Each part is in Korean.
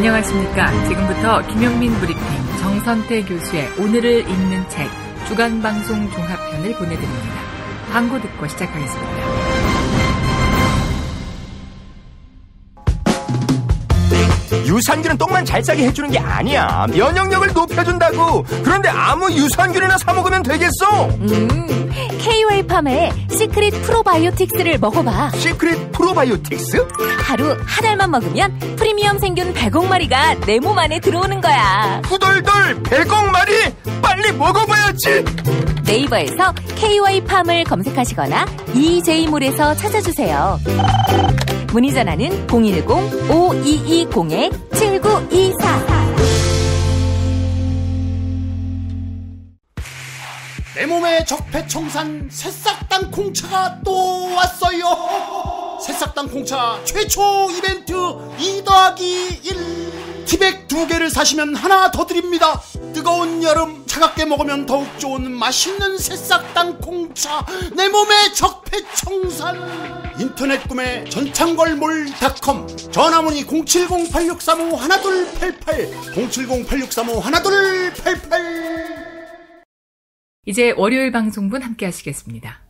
안녕하십니까. 지금부터 김영민 브리핑 정선태 교수의 오늘을 읽는 책 주간방송 종합편을 보내드립니다. 광고 듣고 시작하겠습니다. 유산균은 똥만 잘 싸게 해주는 게 아니야. 면역력을 높여준다고. 그런데 아무 유산균이나 사 먹으면 되겠어? KOA팜의 시크릿 프로바이오틱스를 먹어봐. 시크릿 프로바이오틱스? 하루 한 알만 먹으면 프리미엄 생균 100억마리가 내 몸 안에 들어오는 거야. 후덜덜 100억마리? 빨리 먹어봐야지. 네이버에서 KOA팜을 검색하시거나 EJ몰에서 찾아주세요. 문의 전화는 010-5220-7924. 내 몸의 적폐청산 새싹 땅콩차가 또 왔어요. 새싹 땅콩차 최초 이벤트 2+1 티백 2개를 사시면 하나 더 드립니다. 뜨거운 여름 차갑게 먹으면 더욱 좋은 맛있는 새싹 땅콩차 내 몸의 적폐청산. 인터넷 구매 전창걸몰닷컴. 전화문의 070-8635-1288 070-8635-1288. 이제 월요일 방송분 함께 하시겠습니다.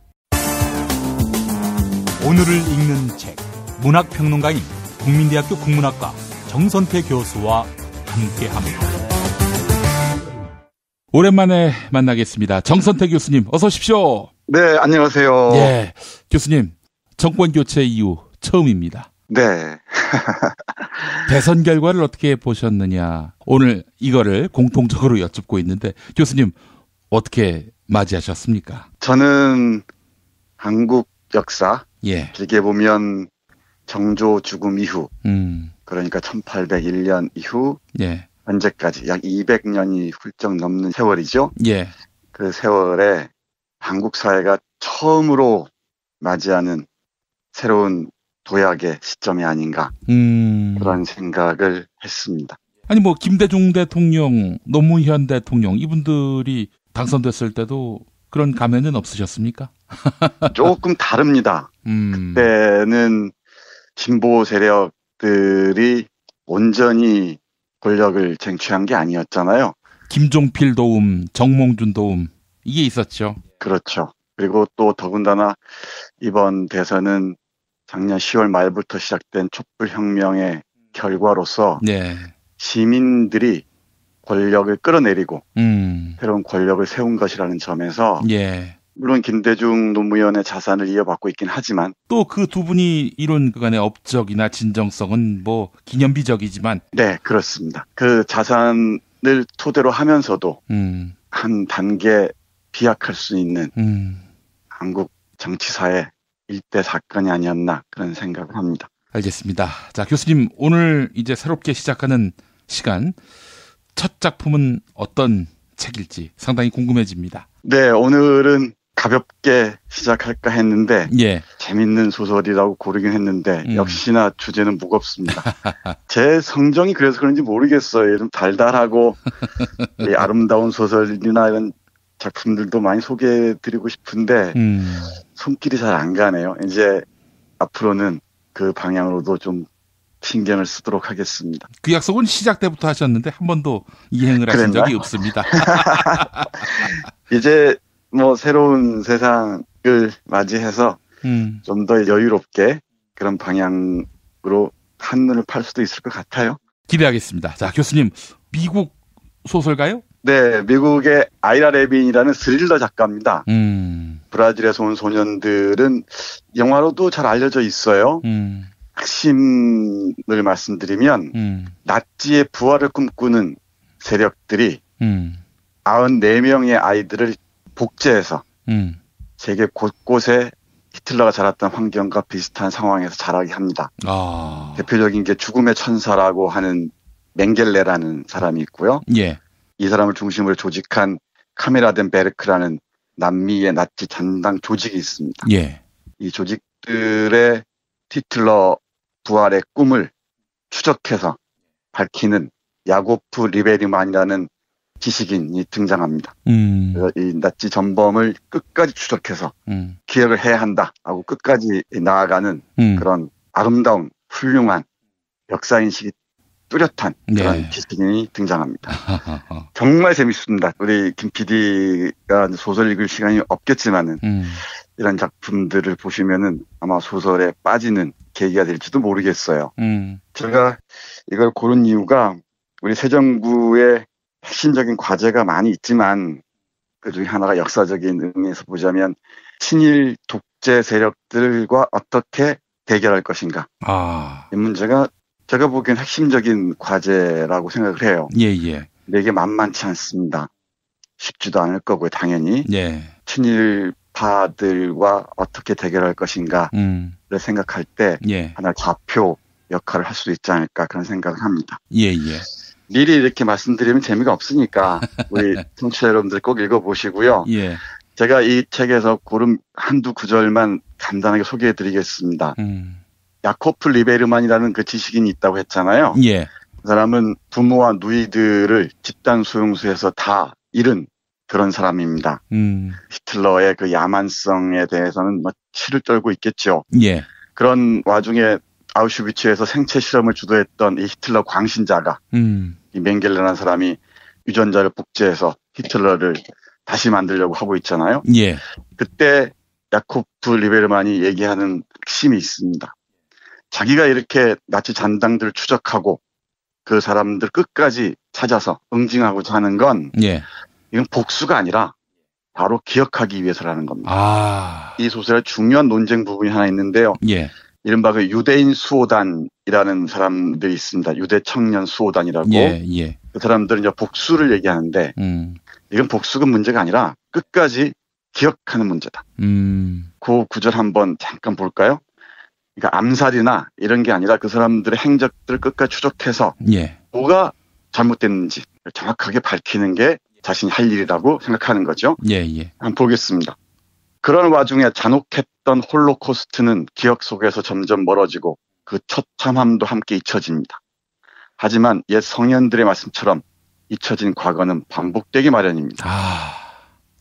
오늘을 읽는 책 문학평론가인 국민대학교 국문학과 정선태 교수와 함께합니다. 오랜만에 만나겠습니다. 정선태 교수님 어서 오십시오. 네, 안녕하세요. 예, 교수님 정권 교체 이후 처음입니다. 네. 대선 결과를 어떻게 보셨느냐. 오늘 이거를 공통적으로 여쭙고 있는데 교수님 어떻게 맞이하셨습니까? 저는 한국 역사 길게 예. 보면 정조 죽음 이후 그러니까 1801년 이후 예. 현재까지 약 200년이 훌쩍 넘는 세월이죠. 예. 그 세월에 한국 사회가 처음으로 맞이하는 새로운 도약의 시점이 아닌가 그런 생각을 했습니다. 아니 뭐 김대중 대통령, 노무현 대통령 이분들이 당선됐을 때도 그런 감회는 없으셨습니까? 조금 다릅니다. 그때는 진보 세력들이 온전히 권력을 쟁취한 게 아니었잖아요. 김종필 도움, 정몽준 도움 이게 있었죠. 그렇죠. 그리고 또 더군다나 이번 대선은 작년 10월 말부터 시작된 촛불혁명의 결과로서 네. 시민들이 권력을 끌어내리고 새로운 권력을 세운 것이라는 점에서 예. 물론 김대중 노무현의 자산을 이어받고 있긴 하지만 또 그 두 분이 이룬 그간의 업적이나 진정성은 뭐 기념비적이지만 네, 그렇습니다. 그 자산을 토대로 하면서도 한 단계 비약할 수 있는 한국 정치사의 일대 사건이 아니었나 그런 생각을 합니다. 알겠습니다. 자, 교수님 오늘 이제 새롭게 시작하는 시간 첫 작품은 어떤 책일지 상당히 궁금해집니다. 네, 오늘은 가볍게 시작할까 했는데 예. 재밌는 소설이라고 고르긴 했는데 역시나 주제는 무겁습니다. 제 성정이 그래서 그런지 모르겠어요. 좀 달달하고 아름다운 소설이나 이런 작품들도 많이 소개해드리고 싶은데 손길이 잘 안 가네요. 이제 앞으로는 그 방향으로도 좀 신경을 쓰도록 하겠습니다. 그 약속은 시작 때부터 하셨는데 한 번도 이행을 하신 적이 없습니다. 이제 뭐 새로운 세상을 맞이해서 좀 더 여유롭게 그런 방향으로 한눈을 팔 수도 있을 것 같아요. 기대하겠습니다. 자, 교수님 미국 소설가요? 네, 미국의 아이라 레빈이라는 스릴러 작가입니다. 브라질에서 온 소년들은 영화로도 잘 알려져 있어요. 핵심을 말씀드리면 나치의 부활을 꿈꾸는 세력들이 94명의 아이들을 복제해서 세계 곳곳에 히틀러가 자랐던 환경과 비슷한 상황에서 자라게 합니다. 대표적인 게 죽음의 천사라고 하는 맹겔레라는 사람이 있고요. 예. 이 사람을 중심으로 조직한 카메라덴 베르크라는 남미의 나치 전당 조직이 있습니다. 예. 이 조직들의 히틀러 부활의 꿈을 추적해서 밝히는 야고프 리베리만이라는 지식인이 등장합니다. 그래서 이 나치 전범을 끝까지 추적해서 기억을 해야 한다 하고 끝까지 나아가는 그런 아름다운 훌륭한 역사인식이 뚜렷한 그런 네. 기식인이 등장합니다. 정말 재밌습니다. 우리 김 PD가 소설 읽을 시간이 없겠지만은 이런 작품들을 보시면은 아마 소설에 빠지는 계기가 될지도 모르겠어요. 제가 이걸 고른 이유가 우리 새 정부의 핵심적인 과제가 많이 있지만 그 중에 하나가 역사적인 의미에서 보자면 친일 독재 세력들과 어떻게 대결할 것인가. 이 문제가 제가 보기엔 핵심적인 과제라고 생각을 해요. 예. 근데 이게 만만치 않습니다. 쉽지도 않을 거고요, 당연히. 예. 친일파들과 어떻게 대결할 것인가를 생각할 때 예. 하나 좌표 역할을 할 수도 있지 않을까 그런 생각을 합니다. 예. 미리 이렇게 말씀드리면 재미가 없으니까 우리 청취자 여러분들 꼭 읽어보시고요. 예. 제가 이 책에서 고른 한두 구절만 간단하게 소개해드리겠습니다. 야코프 리베르만이라는 그 지식인이 있다고 했잖아요. 예. 그 사람은 부모와 누이들을 집단 수용소에서 다 잃은 그런 사람입니다. 히틀러의 그 야만성에 대해서는 뭐 치를 떨고 있겠죠. 예. 그런 와중에 아우슈비츠에서 생체 실험을 주도했던 이 히틀러 광신자가 이 맹겔레라는 사람이 유전자를 복제해서 히틀러를 다시 만들려고 하고 있잖아요. 예. 그때 야코프 리베르만이 얘기하는 핵심이 있습니다. 자기가 이렇게 나치 잔당들을 추적하고 그 사람들 끝까지 찾아서 응징하고자 하는 건 예. 이건 복수가 아니라 바로 기억하기 위해서라는 겁니다. 이 소설의 중요한 논쟁 부분이 하나 있는데요. 예. 이른바 그 유대인 수호단이라는 사람들이 있습니다. 유대 청년 수호단이라고. 예. 그 사람들은 이제 복수를 얘기하는데 이건 복수가 문제가 아니라 끝까지 기억하는 문제다. 그 구절 한번 잠깐 볼까요? 그러니까 암살이나 이런 게 아니라 그 사람들의 행적들을 끝까지 추적해서 예. 뭐가 잘못됐는지 정확하게 밝히는 게 자신이 할 일이라고 생각하는 거죠. 예. 한번 보겠습니다. 그런 와중에 잔혹했던 홀로코스트는 기억 속에서 점점 멀어지고 그 처참함도 함께 잊혀집니다. 하지만 옛 성현들의 말씀처럼 잊혀진 과거는 반복되기 마련입니다.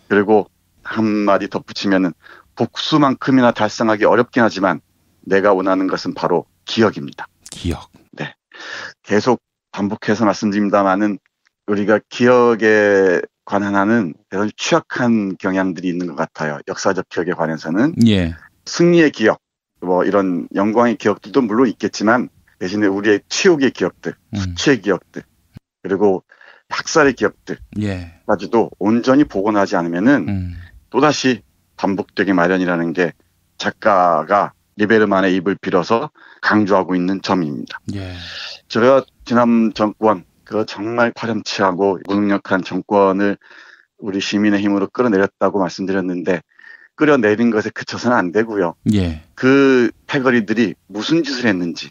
그리고 한마디 덧붙이면은 복수만큼이나 달성하기 어렵긴 하지만 내가 원하는 것은 바로 기억입니다. 기억. 네. 계속 반복해서 말씀드립니다만은 우리가 기억에 관한하는 대단히 취약한 경향들이 있는 것 같아요. 역사적 기억에 관해서는. 예. 승리의 기억, 뭐 이런 영광의 기억들도 물론 있겠지만 대신에 우리의 치욕의 기억들, 수치의 기억들, 그리고 학살의 기억들까지도 온전히 복원하지 않으면은 또다시 반복되기 마련이라는 게 작가가 리베르만의 입을 빌어서 강조하고 있는 점입니다. 예. 제가 지난 정권, 그 정말 파렴치하고 무능력한 정권을 우리 시민의 힘으로 끌어내렸다고 말씀드렸는데 끌어내린 것에 그쳐서는 안 되고요. 예. 그 패거리들이 무슨 짓을 했는지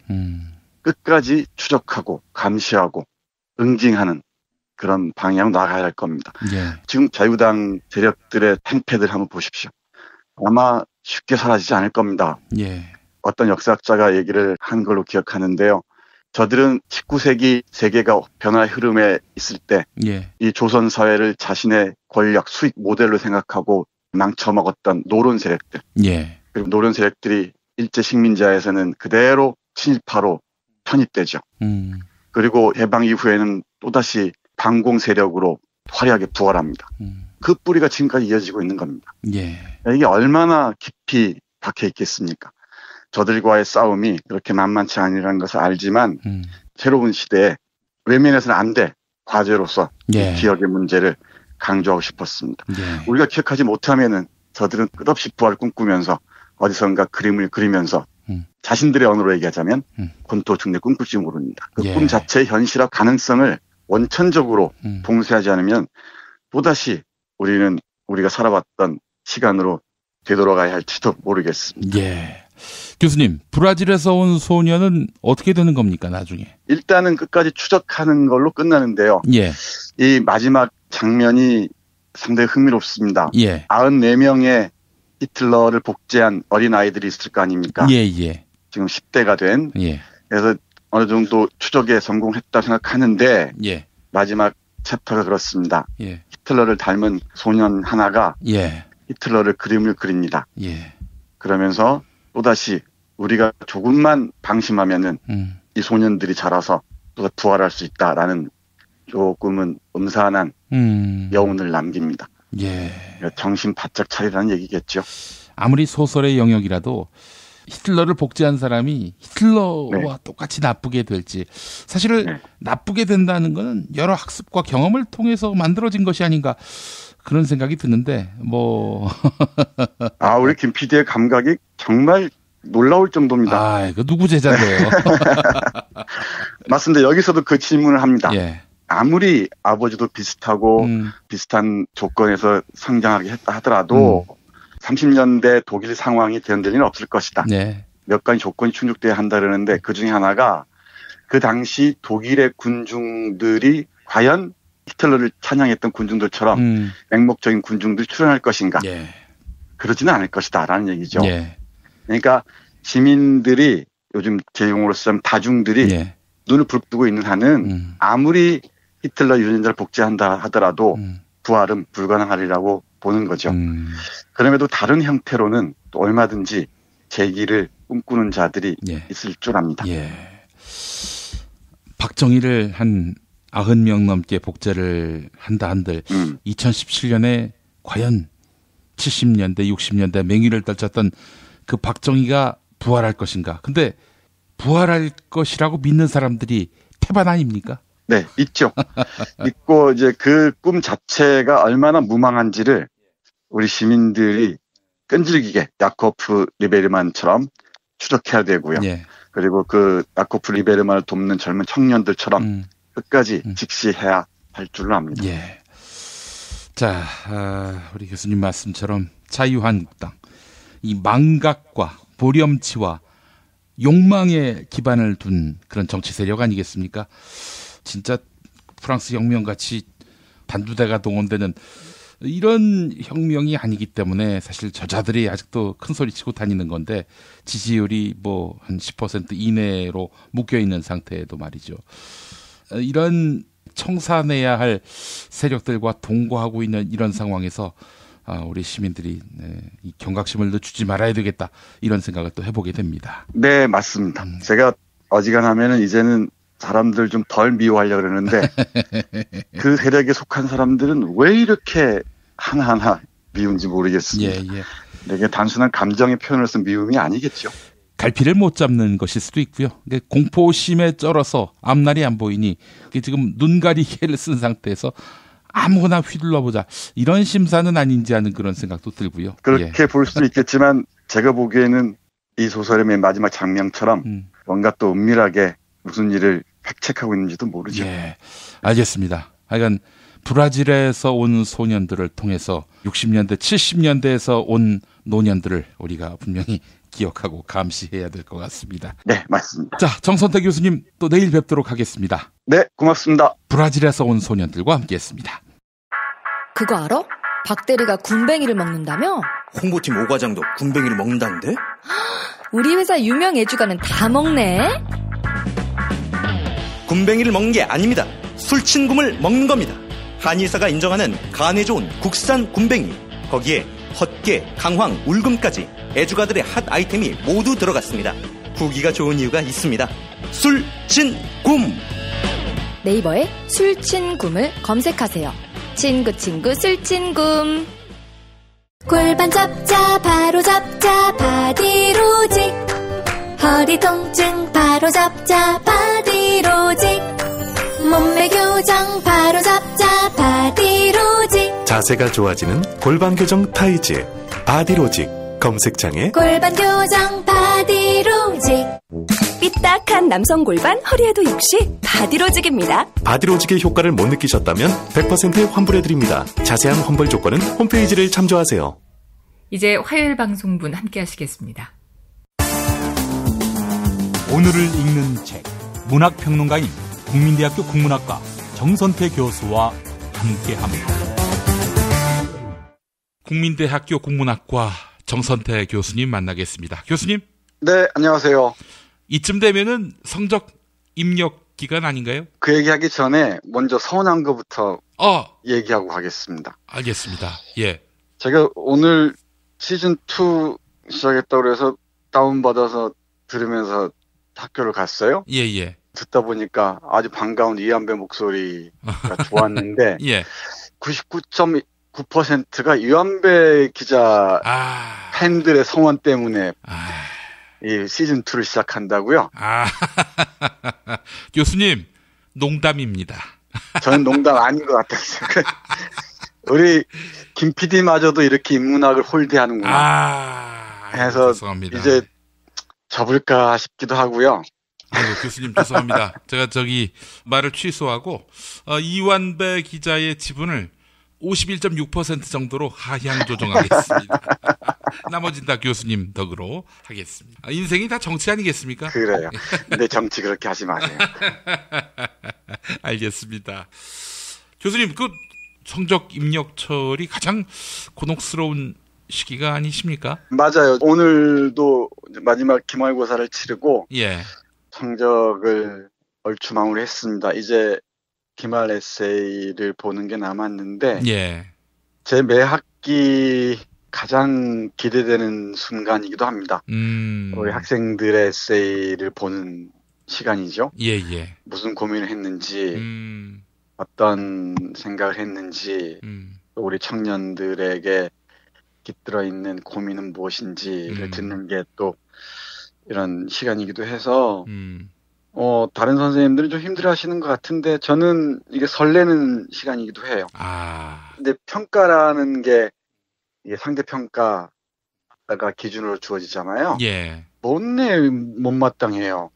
끝까지 추적하고 감시하고 응징하는 그런 방향으로 나가야 할 겁니다. 예. 지금 자유당 세력들의 행패들 한번 보십시오. 아마 쉽게 사라지지 않을 겁니다. 예. 어떤 역사학자가 얘기를 한 걸로 기억하는데요. 저들은 19세기 세계가 변화의 흐름에 있을 때 이 조선 사회를 자신의 권력, 수익 모델로 생각하고 망쳐먹었던 노론 세력들. 예. 그리고 노론 세력들이 일제 식민지하에서는 그대로 친일파로 편입되죠. 그리고 해방 이후에는 또다시 반공 세력으로 화려하게 부활합니다. 그 뿌리가 지금까지 이어지고 있는 겁니다. 예. 이게 얼마나 깊이 박혀 있겠습니까? 저들과의 싸움이 그렇게 만만치 않으라는 것을 알지만 새로운 시대에 외면해서는 안 돼. 과제로서 예. 기억의 문제를 강조하고 싶었습니다. 예. 우리가 기억하지 못하면은 저들은 끝없이 부활을 꿈꾸면서 어디선가 그림을 그리면서 자신들의 언어로 얘기하자면 권토 중내 꿈꿀지 모릅니다. 그 꿈 예. 자체의 현실화 가능성을 원천적으로 봉쇄하지 않으면 또다시 우리는 우리가 살아왔던 시간으로 되돌아가야 할지도 모르겠습니다. 예. 교수님, 브라질에서 온 소녀는 어떻게 되는 겁니까, 나중에? 일단은 끝까지 추적하는 걸로 끝나는데요. 예. 이 마지막 장면이 상당히 흥미롭습니다. 예. 94명의 히틀러를 복제한 어린아이들이 있을 거 아닙니까? 예. 지금 10대가 된. 예. 그래서 어느 정도 추적에 성공했다 생각하는데 예. 마지막 챕터가 그렇습니다. 예. 히틀러를 닮은 소년 하나가 예. 히틀러를 그림을 그립니다. 예. 그러면서 또다시 우리가 조금만 방심하면은 이 소년들이 자라서 또 부활할 수 있다라는 조금은 음산한 여운을 남깁니다. 예. 정신 바짝 차리라는 얘기겠죠. 아무리 소설의 영역이라도 히틀러를 복제한 사람이 히틀러와 네. 똑같이 나쁘게 될지 사실은 네. 나쁘게 된다는 것은 여러 학습과 경험을 통해서 만들어진 것이 아닌가 그런 생각이 드는데 뭐 우리 김 PD의 감각이 정말 놀라울 정도입니다. 그 누구 제자인데요? 맞습니다. 여기서도 그 질문을 합니다. 예. 아무리 아버지도 비슷하고 비슷한 조건에서 성장하게 했다 하더라도 30년대 독일 상황이 되는 일은 없을 것이다. 네. 몇 가지 조건이 충족돼야 한다 그러는데 그중에 하나가 그 당시 독일의 군중들이 과연 히틀러를 찬양했던 군중들처럼 맹목적인 군중들이 출연할 것인가. 예. 그러지는 않을 것이다 라는 얘기죠. 예. 그러니까 시민들이 요즘 제 용어로 쓰자면 다중들이 예. 눈을 부릅뜨고 있는 한은 아무리 히틀러 유전자를 복제한다 하더라도 부활은 불가능하리라고 보는 거죠. 그럼에도 다른 형태로는 또 얼마든지 재기를 꿈꾸는 자들이 예. 있을 줄 압니다. 예. 박정희를 한 90명 넘게 복제를 한다 한들 2017년에 과연 70년대, 60년대 맹위를 떨쳤던 그 박정희가 부활할 것인가. 근데 부활할 것이라고 믿는 사람들이 태반 아닙니까? 네, 있죠. 있고 이제 그 꿈 자체가 얼마나 무망한지를 우리 시민들이 끈질기게 야코프 리베르만처럼 추적해야 되고요. 예. 그리고 그 야코프 리베르만을 돕는 젊은 청년들처럼 끝까지 직시해야 할 줄로 압니다. 예. 자, 우리 교수님 말씀처럼 자유한국당, 이 망각과 보렴치와 욕망에 기반을 둔 그런 정치 세력 아니겠습니까? 진짜 프랑스 혁명같이 단두대가 동원되는 이런 혁명이 아니기 때문에 사실 저자들이 아직도 큰 소리 치고 다니는 건데 지지율이 뭐 한 10% 이내로 묶여 있는 상태에도 말이죠. 이런 청산해야 할 세력들과 동거하고 있는 이런 상황에서 우리 시민들이 이 경각심을 늦추지 말아야 되겠다 이런 생각을 또 해보게 됩니다. 네, 맞습니다. 제가 어지간하면은 이제는 사람들 좀 덜 미워하려고 그러는데 그 세력에 속한 사람들은 왜 이렇게 하나하나 미운지 모르겠습니다. 예. 이게 단순한 감정의 표현을 쓴 미움이 아니겠죠. 갈피를 못 잡는 것일 수도 있고요. 공포심에 쩔어서 앞날이 안 보이니 지금 눈가리개를 쓴 상태에서 아무거나 휘둘러보자 이런 심사는 아닌지 하는 그런 생각도 들고요. 그렇게 볼 수도 있겠지만 제가 보기에는 이 소설의 맨 마지막 장면처럼 뭔가 또 은밀하게 무슨 일을 획책하고 있는지도 모르죠. 예, 알겠습니다. 하여간 브라질에서 온 소년들을 통해서 60년대, 70년대에서 온 노년들을 우리가 분명히 기억하고 감시해야 될 것 같습니다. 네, 맞습니다. 자, 정선태 교수님 또 내일 뵙도록 하겠습니다. 네, 고맙습니다. 브라질에서 온 소년들과 함께했습니다. 그거 알아? 박대리가 군뱅이를 먹는다며? 홍보팀 오과장도 군뱅이를 먹는다는데? 우리 회사 유명 애주가는 다 먹네? 군뱅이를 먹는 게 아닙니다. 술친굼을 먹는 겁니다. 한의사가 인정하는 간에 좋은 국산 군뱅이. 거기에 헛개, 강황, 울금까지 애주가들의 핫 아이템이 모두 들어갔습니다. 후기가 좋은 이유가 있습니다. 술친굼. 네이버에 술친굼을 검색하세요. 친구 술친굼. 골반 잡자 바로 잡자 바디로직. 허리 통증 바로 잡자 바디로직. 몸매 교정 바로 잡자 바디로직. 자세가 좋아지는 골반 교정 타이즈 바디로직. 검색창에 골반 교정 바디로직. 삐딱한 남성 골반 허리에도 역시 바디로직입니다. 바디로직의 효과를 못 느끼셨다면 100% 환불해드립니다. 자세한 환불 조건은 홈페이지를 참조하세요. 이제 화요일 방송분 함께 하시겠습니다. 오늘을 읽는 책, 문학평론가인 국민대학교 국문학과 정선태 교수와 함께합니다. 국민대학교 국문학과 정선태 교수님 만나겠습니다. 교수님. 네, 안녕하세요. 이쯤 되면은 성적 입력 기간 아닌가요? 그 얘기하기 전에 먼저 서운한 것부터 얘기하고 가겠습니다. 알겠습니다. 예. 제가 오늘 시즌2 시작했다고 해서 다운받아서 들으면서 학교를 갔어요. 예. 듣다 보니까 아주 반가운 이한배 목소리가 좋았는데 예. 99.9%가 이한배 기자 팬들의 성원 때문에 이 시즌 2를 시작한다고요? 교수님 농담입니다. 저는 농담 아닌 것 같았어요. 우리 김 PD마저도 이렇게 인문학을 홀대하는구나. 해서 죄송합니다. 이제 접을까 싶기도 하고요. 아이고, 교수님 죄송합니다. 제가 말을 취소하고 이완배 기자의 지분을 51.6% 정도로 하향 조정하겠습니다. 나머지는 다 교수님 덕으로 하겠습니다. 인생이 다 정치 아니겠습니까? 그래요. 근데 정치 그렇게 하지 마세요. 알겠습니다. 교수님, 그 성적 입력철이 가장 곤혹스러운 시기가 아니십니까? 맞아요. 오늘도 마지막 기말고사를 치르고 예. 성적을 얼추 마무리했습니다. 이제 기말 에세이를 보는 게 남았는데 예. 제 매 학기 가장 기대되는 순간이기도 합니다. 우리 학생들의 에세이를 보는 시간이죠. 예. 무슨 고민을 했는지 어떤 생각을 했는지 또 우리 청년들에게 깃들어 있는 고민은 무엇인지를 듣는 게 또 이런 시간이기도 해서 다른 선생님들은 좀 힘들어 하시는 것 같은데 저는 이게 설레는 시간이기도 해요. 근데 평가라는 게 이게 상대평가가 기준으로 주어지잖아요. 예. 못마땅해요.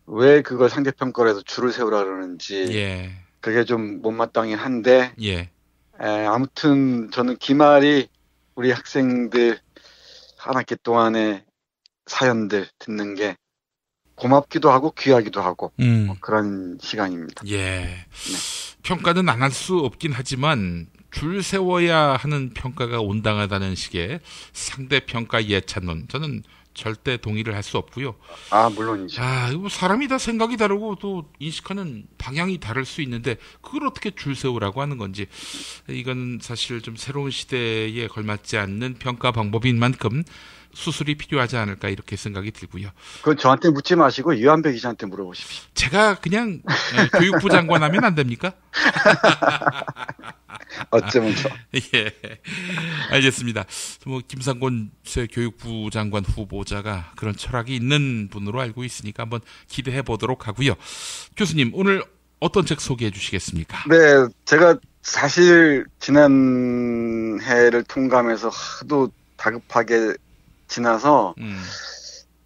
왜 그걸 상대평가로 해서 줄을 세우라 그러는지. 예. 그게 좀 못마땅해 한데. 예. 아무튼 저는 기말이 우리 학생들 한 학기 동안의 사연들 듣는 게 고맙기도 하고 귀하기도 하고 그런 시간입니다. 예. 네. 평가는 안 할 수 없긴 하지만 줄 세워야 하는 평가가 온당하다는 식의 상대평가 예찬론, 저는 절대 동의를 할 수 없고요. 물론이죠. 이거 사람이 다 생각이 다르고 또 인식하는 방향이 다를 수 있는데 그걸 어떻게 줄 세우라고 하는 건지, 이건 사실 좀 새로운 시대에 걸맞지 않는 평가 방법인 만큼 수술이 필요하지 않을까 이렇게 생각이 들고요. 그건 저한테 묻지 마시고 이완배 기자한테 물어보십시오. 제가 그냥 교육부 장관 하면 안 됩니까? 어쩌면 저. 예, 알겠습니다. 김상곤 새 교육부 장관 후보자가 그런 철학이 있는 분으로 알고 있으니까 한번 기대해 보도록 하고요. 교수님, 오늘 어떤 책 소개해 주시겠습니까? 네, 제가 사실 지난 해를 통감해서 하도 다급하게 지나서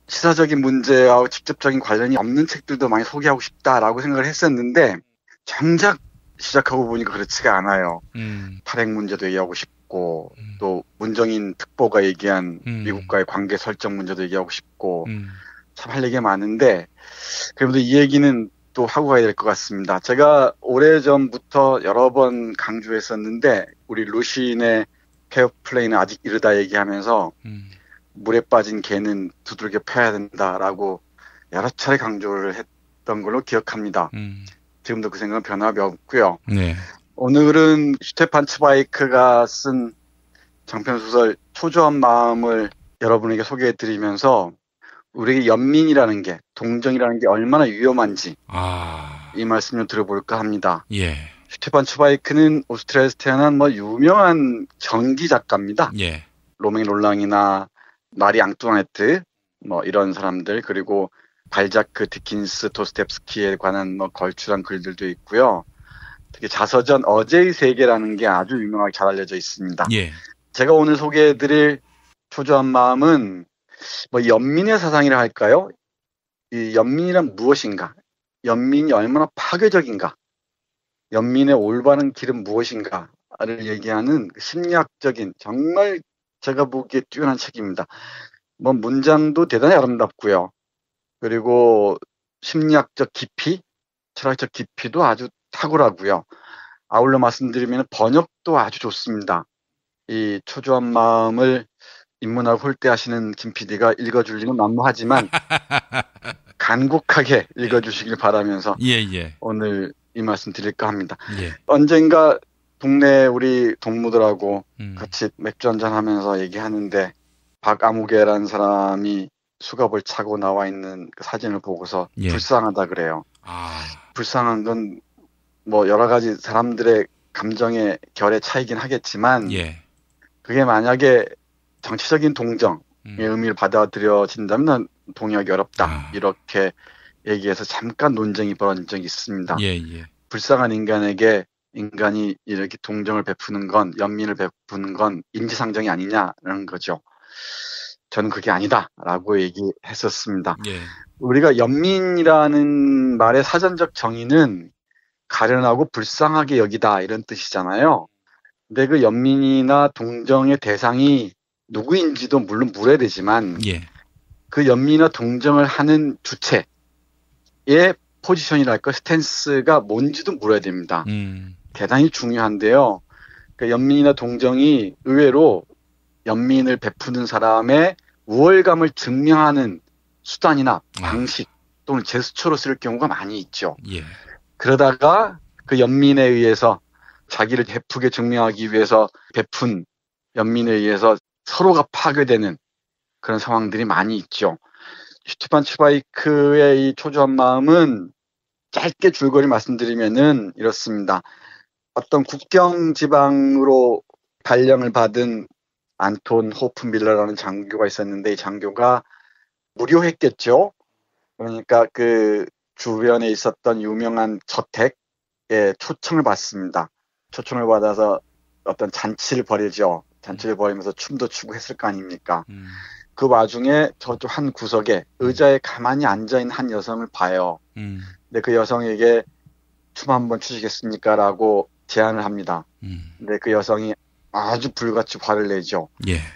시사적인 문제와 직접적인 관련이 없는 책들도 많이 소개하고 싶다라고 생각을 했었는데 정작 시작하고 보니까 그렇지가 않아요. 탈핵 문제도 얘기하고 싶고 또 문정인 특보가 얘기한 미국과의 관계 설정 문제도 얘기하고 싶고 참 할 얘기가 많은데 그래도 이 얘기는 또 하고 가야 될 것 같습니다. 제가 오래전부터 여러 번 강조했었는데 우리 루신의 페어플레이는 아직 이르다 얘기하면서 물에 빠진 개는 두들겨 패야 된다라고 여러 차례 강조를 했던 걸로 기억합니다. 지금도 그 생각은 변함이 없고요. 네. 오늘은 슈테판 츠바이크가 쓴 장편소설 초조한 마음을 여러분에게 소개해드리면서 우리에게 연민이라는 게, 동정이라는 게 얼마나 위험한지 이 말씀 좀 들어볼까 합니다. 예. 슈테판 츠바이크는 오스트리아에서 태어난 유명한 전기 작가입니다. 예. 로맹 롤랑이나 마리 앙뚜아네트 이런 사람들, 그리고 발자크, 디킨스, 도스텝스키에 관한 걸출한 글들도 있고요. 특히 자서전 어제의 세계라는 게 아주 유명하게 잘 알려져 있습니다. 예. 제가 오늘 소개해드릴 초조한 마음은 연민의 사상이라 할까요? 이 연민이란 무엇인가? 연민이 얼마나 파괴적인가? 연민의 올바른 길은 무엇인가를 얘기하는 심리학적인 정말 제가 보기에 뛰어난 책입니다. 문장도 대단히 아름답고요. 그리고 심리학적 깊이, 철학적 깊이도 아주 탁월하고요. 아울러 말씀드리면 번역도 아주 좋습니다. 이 초조한 마음을 인문학 홀대하시는 김 PD가 읽어줄 리는 만무하지만 간곡하게 읽어주시길 바라면서 예. 오늘 이 말씀 드릴까 합니다. 예. 언젠가 동네 우리 동무들하고 같이 맥주 한잔 하면서 얘기하는데 박아무개라는 사람이 수갑을 차고 나와 있는 그 사진을 보고서 불쌍하다 그래요. 불쌍한 건 뭐 여러 가지 사람들의 감정의 결의 차이긴 하겠지만 그게 만약에 정치적인 동정의 의미를 받아들여진다면 동의하기 어렵다. 이렇게 얘기해서 잠깐 논쟁이 벌어진 적이 있습니다. 불쌍한 인간에게 인간이 이렇게 동정을 베푸는 건, 연민을 베푸는 건 인지상정이 아니냐라는 거죠. 저는 그게 아니다라고 얘기했었습니다. 우리가 연민이라는 말의 사전적 정의는 가련하고 불쌍하게 여기다 이런 뜻이잖아요. 근데 그 연민이나 동정의 대상이 누구인지도 물론 물어야 되지만 그 연민이나 동정을 하는 주체의 포지션이랄까 스탠스가 뭔지도 물어야 됩니다. 대단히 중요한데요. 그 연민이나 동정이 의외로 연민을 베푸는 사람의 우월감을 증명하는 수단이나 방식 또는 제스처로 쓸 경우가 많이 있죠. 그러다가 그 연민에 의해서 자기를 베푸게 증명하기 위해서 베푼 연민에 의해서 서로가 파괴되는 그런 상황들이 많이 있죠. 슈테판 츠바이크의 이 초조한 마음은 짧게 줄거리 말씀드리면은 이렇습니다. 어떤 국경 지방으로 발령을 받은 안톤 호프밀러라는 장교가 있었는데 이 장교가 무료했겠죠. 그러니까 그 주변에 있었던 유명한 저택에 초청을 받습니다. 초청을 받아서 어떤 잔치를 벌이죠. 잔치를 벌이면서 춤도 추고 했을 거 아닙니까? 그 와중에 저쪽 한 구석에 의자에 가만히 앉아있는 한 여성을 봐요. 근데 그 여성에게 춤 한번 추시겠습니까? 라고 제안을 합니다. 근데 그 여성이 아주 불같이 화를 내죠.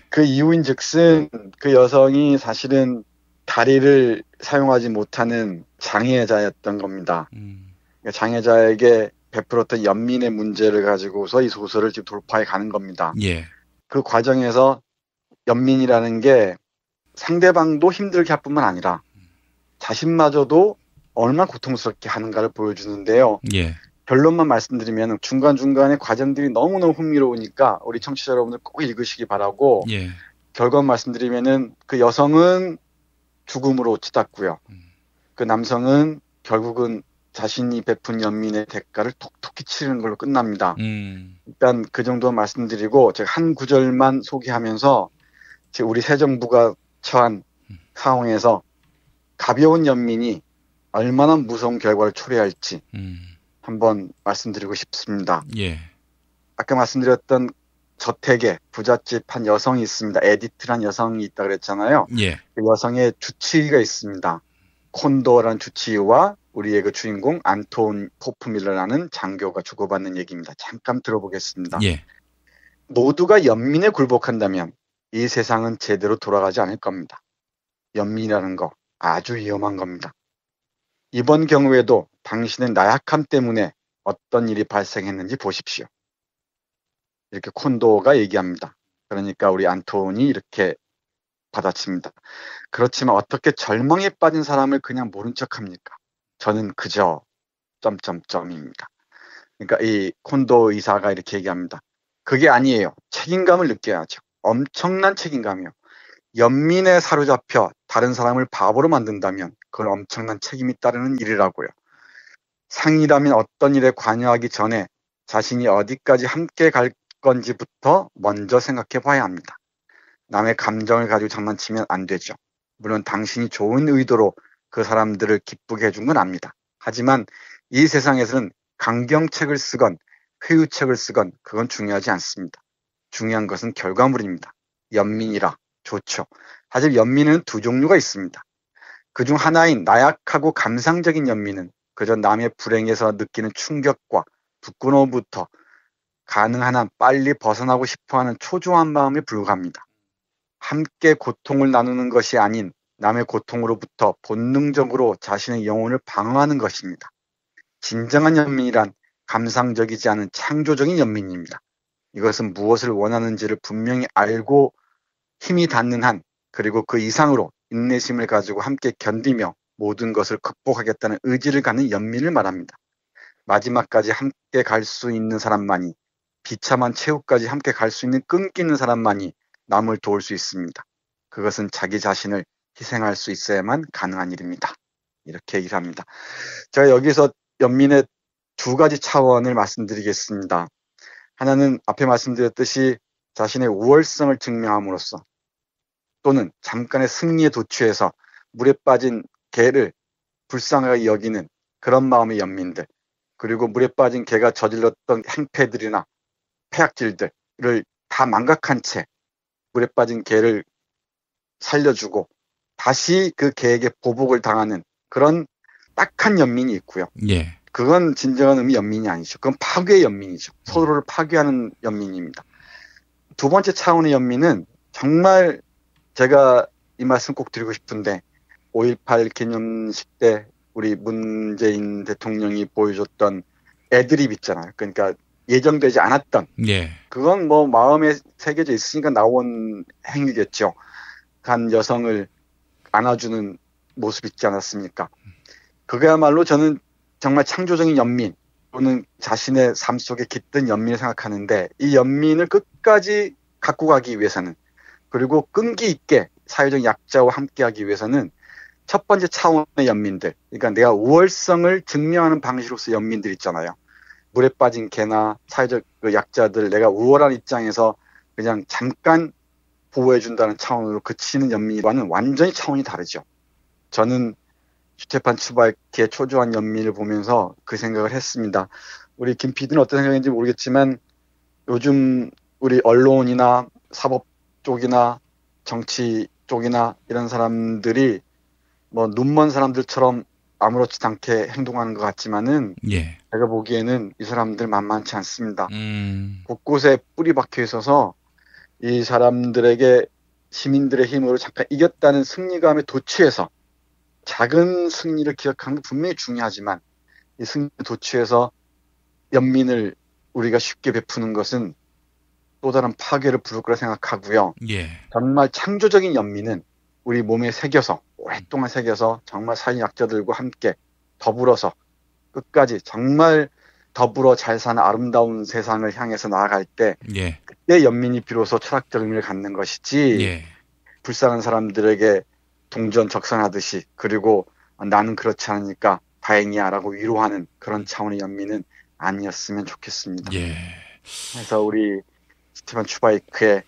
그 이유인 즉슨 그 여성이 사실은 다리를 사용하지 못하는 장애자였던 겁니다. 그러니까 장애자에게 베풀었던 연민의 문제를 가지고서 이 소설을 지금 돌파해 가는 겁니다. 그 과정에서 연민이라는 게 상대방도 힘들게 할 뿐만 아니라 자신마저도 얼마나 고통스럽게 하는가를 보여주는데요. 결론만 말씀드리면 중간중간에 과정들이 너무너무 흥미로우니까 우리 청취자 여러분들 꼭 읽으시기 바라고 결과만 말씀드리면은 그 여성은 죽음으로 치닫고요. 그 남성은 결국은 자신이 베푼 연민의 대가를 톡톡히 치르는 걸로 끝납니다. 일단 그 정도 말씀드리고 제가 한 구절만 소개하면서 우리 새 정부가 처한 상황에서 가벼운 연민이 얼마나 무서운 결과를 초래할지 한번 말씀드리고 싶습니다. 아까 말씀드렸던 저택에 부잣집 한 여성이 있습니다. 에디트란 여성이 있다고 그랬잖아요. 그 여성의 주치의가 있습니다. 콘도라는 주치의와 우리의 그 주인공 안톤 호프밀러라는 장교가 주고받는 얘기입니다. 잠깐 들어보겠습니다. 모두가 연민에 굴복한다면 이 세상은 제대로 돌아가지 않을 겁니다. 연민이라는 거 아주 위험한 겁니다. 이번 경우에도 당신의 나약함 때문에 어떤 일이 발생했는지 보십시오. 이렇게 콘도가 얘기합니다. 그러니까 우리 안톤이 이렇게 받아칩니다. 그렇지만 어떻게 절망에 빠진 사람을 그냥 모른 척합니까? 저는 그저 점점점입니다. 그러니까 이 콘도 이사가 이렇게 얘기합니다. 그게 아니에요. 책임감을 느껴야죠. 엄청난 책임감이요. 연민에 사로잡혀 다른 사람을 바보로 만든다면 그건 엄청난 책임이 따르는 일이라고요. 상이라면 어떤 일에 관여하기 전에 자신이 어디까지 함께 갈 건지부터 먼저 생각해 봐야 합니다. 남의 감정을 가지고 장난치면 안 되죠. 물론 당신이 좋은 의도로 그 사람들을 기쁘게 해준 건 압니다. 하지만 이 세상에서는 강경책을 쓰건 회유책을 쓰건 그건 중요하지 않습니다. 중요한 것은 결과물입니다. 연민이라 좋죠. 하지만 연민은 두 종류가 있습니다. 그중 하나인 나약하고 감상적인 연민은 그저 남의 불행에서 느끼는 충격과 부끄러움부터 가능한 한 빨리 벗어나고 싶어하는 초조한 마음에 불과합니다. 함께 고통을 나누는 것이 아닌 남의 고통으로부터 본능적으로 자신의 영혼을 방어하는 것입니다. 진정한 연민이란 감상적이지 않은 창조적인 연민입니다. 이것은 무엇을 원하는지를 분명히 알고 힘이 닿는 한 그리고 그 이상으로 인내심을 가지고 함께 견디며 모든 것을 극복하겠다는 의지를 갖는 연민을 말합니다. 마지막까지 함께 갈 수 있는 사람만이 비참한 최후까지 함께 갈 수 있는 끈기 있는 사람만이 남을 도울 수 있습니다. 그것은 자기 자신을 희생할 수 있어야만 가능한 일입니다. 이렇게 얘기를 합니다. 제가 여기서 연민의 두 가지 차원을 말씀드리겠습니다. 하나는 앞에 말씀드렸듯이 자신의 우월성을 증명함으로써 또는 잠깐의 승리에 도취해서 물에 빠진 개를 불쌍하게 여기는 그런 마음의 연민들, 그리고 물에 빠진 개가 저질렀던 행패들이나 폐악질들을 다 망각한 채 물에 빠진 개를 살려주고 다시 그 개에게 보복을 당하는 그런 딱한 연민이 있고요. 예. 그건 진정한 의미 연민이 아니죠. 그건 파괴의 연민이죠. 서로를 파괴하는 연민입니다. 두 번째 차원의 연민은 정말 제가 이 말씀 꼭 드리고 싶은데 5.18 기념식 때 우리 문재인 대통령이 보여줬던 애드립 있잖아요. 그러니까 예정되지 않았던. 예. 그건 뭐 마음에 새겨져 있으니까 나온 행위겠죠. 한 여성을 안아주는 모습 있지 않았습니까? 그거야말로 저는 정말 창조적인 연민 또는 자신의 삶 속에 깃든 연민을 생각하는데 이 연민을 끝까지 갖고 가기 위해서는 그리고 끈기 있게 사회적 약자와 함께하기 위해서는 첫 번째 차원의 연민들, 그러니까 내가 우월성을 증명하는 방식으로서 연민들 있잖아요. 물에 빠진 개나 사회적 약자들 내가 우월한 입장에서 그냥 잠깐 보호해준다는 차원으로 그치는 연민과는 완전히 차원이 다르죠. 저는 슈테판 츠바이크의 초조한 연민을 보면서 그 생각을 했습니다. 우리 김 PD는 어떤 생각인지 모르겠지만 요즘 우리 언론이나 사법 쪽이나 정치 쪽이나 이런 사람들이 뭐 눈먼 사람들처럼 아무렇지도 않게 행동하는 것 같지만은 예. 제가 보기에는 이 사람들 만만치 않습니다. 곳곳에 뿌리 박혀 있어서 이 사람들에게 시민들의 힘으로 잠깐 이겼다는 승리감에 도취해서 작은 승리를 기억하는 게 분명히 중요하지만 이 승리에 도취해서 연민을 우리가 쉽게 베푸는 것은 또 다른 파괴를 부를 거라 생각하고요. 예. 정말 창조적인 연민은 우리 몸에 새겨서 오랫동안 새겨서 정말 사회 약자들과 함께 더불어서 끝까지 정말 더불어 잘 사는 아름다운 세상을 향해서 나아갈 때 예. 그때 연민이 비로소 철학적 의미를 갖는 것이지 예. 불쌍한 사람들에게 동전 적산하듯이 그리고 나는 그렇지 않으니까 다행이야 라고 위로하는 그런 차원의 연민은 아니었으면 좋겠습니다. 예. 그래서 우리 스티븐 츠바이크의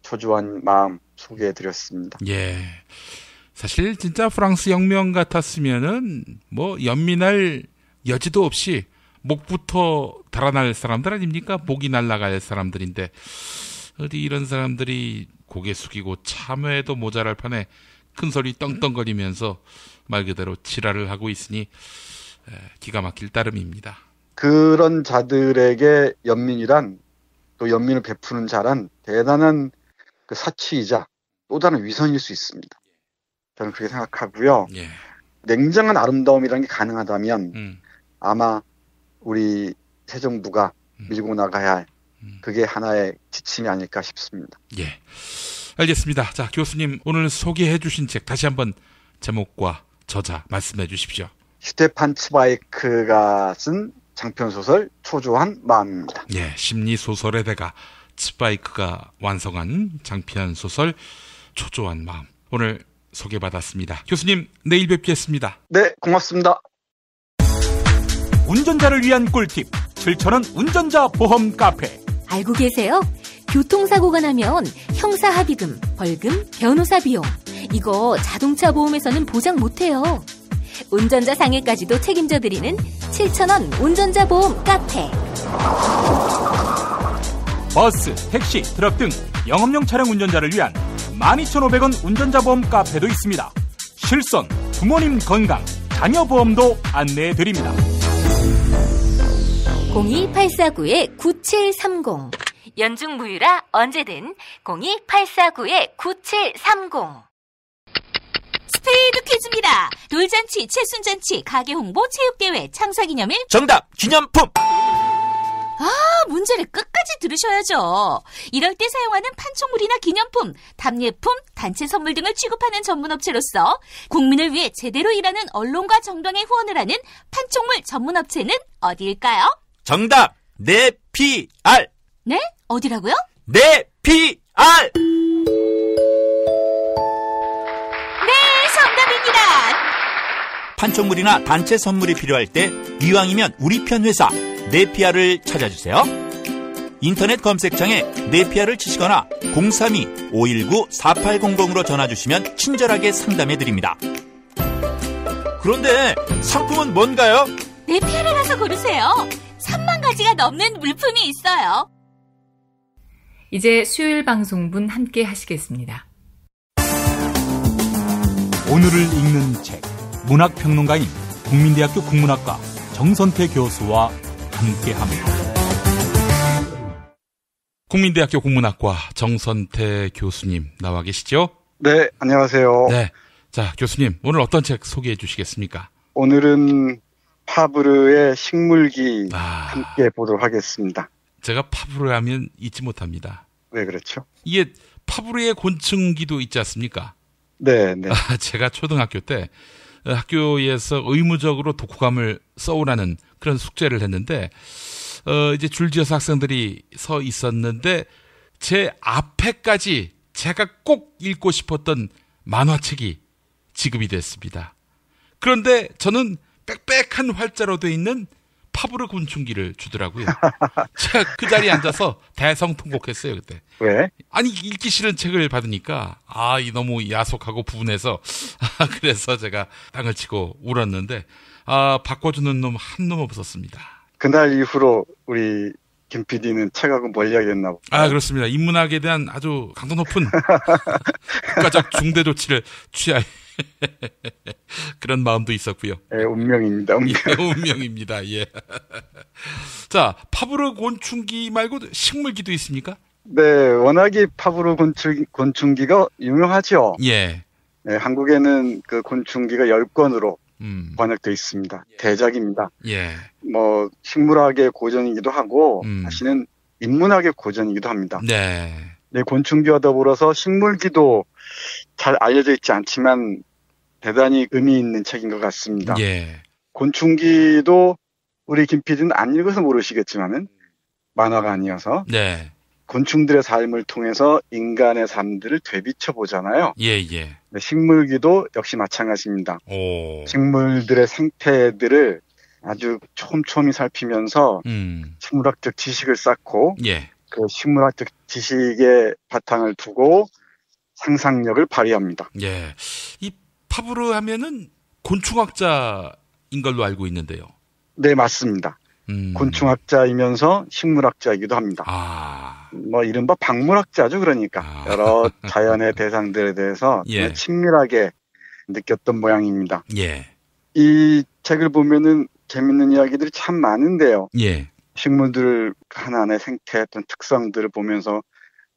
초조한 마음 소개해드렸습니다. 예. 사실 진짜 프랑스 혁명 같았으면은 뭐 연민할 여지도 없이 목부터 달아날 사람들 아닙니까? 목이 날아갈 사람들인데 어디 이런 사람들이 고개 숙이고 참회도 모자랄 판에 큰 소리 떵떵거리면서 말 그대로 지랄을 하고 있으니 기가 막힐 따름입니다. 그런 자들에게 연민이란 또 연민을 베푸는 자란 대단한 그 사치이자 또 다른 위선일 수 있습니다. 저는 그렇게 생각하고요. 예. 냉정한 아름다움이라는 게 가능하다면 아마 우리 새 정부가 밀고 나가야 할 그게 하나의 지침이 아닐까 싶습니다. 예, 알겠습니다. 자, 교수님 오늘 소개해 주신 책 다시 한번 제목과 저자 말씀해 주십시오. 슈테판 츠바이크가 쓴 장편소설 초조한 마음입니다. 예, 심리소설의 대가 츠바이크가 완성한 장편소설 초조한 마음. 오늘 소개받았습니다. 교수님, 내일 뵙겠습니다. 네, 고맙습니다. 운전자를 위한 꿀팁 7,000원 운전자 보험 카페. 알고 계세요? 교통사고가 나면 형사합의금, 벌금, 변호사 비용 이거 자동차 보험에서는 보장 못해요. 운전자 상해까지도 책임져드리는 7,000원 운전자 보험 카페. 버스, 택시, 트럭 등 영업용 차량 운전자를 위한 12,500원 운전자 보험 카페도 있습니다. 실손, 부모님 건강, 자녀 보험도 안내해드립니다. 02849-9730 연중 무휴라 언제든 02849-9730. 스피드 퀴즈입니다. 돌잔치, 채순잔치, 가게 홍보, 체육대회, 창사기념일. 정답! 기념품! 문제를 끝까지 들으셔야죠. 이럴 때 사용하는 판촉물이나 기념품, 답례품, 단체 선물 등을 취급하는 전문업체로서 국민을 위해 제대로 일하는 언론과 정당에 후원을 하는 판촉물 전문업체는 어디일까요? 정답! 네피알! 네? 어디라고요? 네피알! 네, 정답입니다. 판촉물이나 단체 선물이 필요할 때 이왕이면 우리 편 회사 네피아를 찾아주세요. 인터넷 검색창에 네피아를 치시거나 032-519-4800으로 전화주시면 친절하게 상담해드립니다. 그런데 상품은 뭔가요? 네피아를 가서 고르세요. 3만 가지가 넘는 물품이 있어요. 이제 수요일 방송분 함께 하시겠습니다. 오늘을 읽는 책, 문학평론가인 국민대학교 국문학과 정선태 교수와 함께합니다. 국민대학교 국문학과 정선태 교수님 나와 계시죠? 네, 안녕하세요. 네, 자 교수님 오늘 어떤 책 소개해 주시겠습니까? 오늘은 파브르의 식물기 함께 보도록 하겠습니다. 제가 파브르 하면 잊지 못합니다. 왜 그렇죠? 이게 파브르의 곤충기도 있지 않습니까? 네. 제가 초등학교 때 학교에서 의무적으로 독후감을 써오라는 그런 숙제를 했는데 이제 줄지어서 학생들이 서 있었는데 제 앞에까지 제가 꼭 읽고 싶었던 만화책이 지급이 됐습니다. 그런데 저는 빽빽한 활자로 돼 있는 파브르 곤충기를 주더라고요. 제가 그 자리에 앉아서 대성통곡했어요 그때. 왜? 아니 읽기 싫은 책을 받으니까 이 너무 야속하고 분해서 그래서 제가 땅을 치고 울었는데 바꿔주는 놈 한 놈 없었습니다. 그날 이후로 우리 김 PD는 책하고 멀리하겠나 보다. 그렇습니다. 인문학에 대한 아주 강도 높은 국가적 중대 조치를 취할 그런 마음도 있었고요. 네, 운명입니다. 운명입니다. 예. 자, 파브르 곤충기 말고 식물기도 있습니까? 네, 워낙에 파브르 곤충기가 유명하죠. 예. 네, 한국에는 그 곤충기가 10권으로 번역되어 있습니다. 대작입니다. 예. 뭐 식물학의 고전이기도 하고 사실은 인문학의 고전이기도 합니다. 네. 네, 곤충기와 더불어서 식물기도 잘 알려져 있지 않지만 대단히 의미 있는 책인 것 같습니다. 예. 곤충기도 우리 김 PD는 안 읽어서 모르시겠지만은 만화가 아니어서 네. 곤충들의 삶을 통해서 인간의 삶들을 되비쳐 보잖아요. 예. 네, 식물기도 역시 마찬가지입니다. 오. 식물들의 생태들을 아주 촘촘히 살피면서 식물학적 지식을 쌓고 예. 그 식물학적 지식의 바탕을 두고 상상력을 발휘합니다. 예. 이 파브르 하면은 곤충학자인 걸로 알고 있는데요. 네, 맞습니다. 곤충학자이면서 식물학자이기도 합니다. 뭐 이른바 박물학자죠. 그러니까 여러 자연의 대상들에 대해서 예. 친밀하게 느꼈던 모양입니다. 예. 이 책을 보면은 재밌는 이야기들이 참 많은데요. 예. 식물들 하나하나의 생태 어떤 특성들을 보면서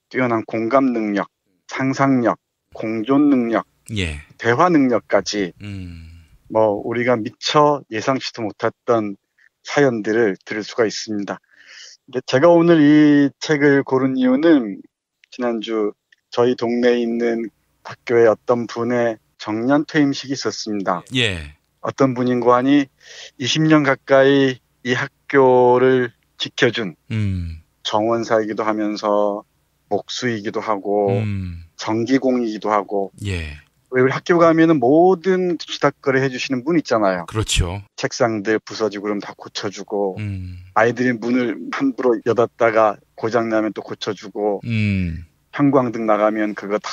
뛰어난 공감 능력, 상상력, 공존 능력, 예. 대화 능력까지 뭐 우리가 미처 예상치도 못했던 사연들을 들을 수가 있습니다. 근데 제가 오늘 이 책을 고른 이유는 지난주 저희 동네에 있는 학교에 어떤 분의 정년 퇴임식이 있었습니다. 예. 어떤 분인고 하니 20년 가까이 이 학교를 지켜준 정원사이기도 하면서 목수이기도 하고 정기공이기도 하고 예. 왜 우리 학교 가면은 모든 주탁거래 해주시는 분 있잖아요. 그렇죠. 책상들 부서지고 그러면 다 고쳐주고 아이들이 문을 함부로 여닫다가 고장나면 또 고쳐주고 형광등 나가면 그거 다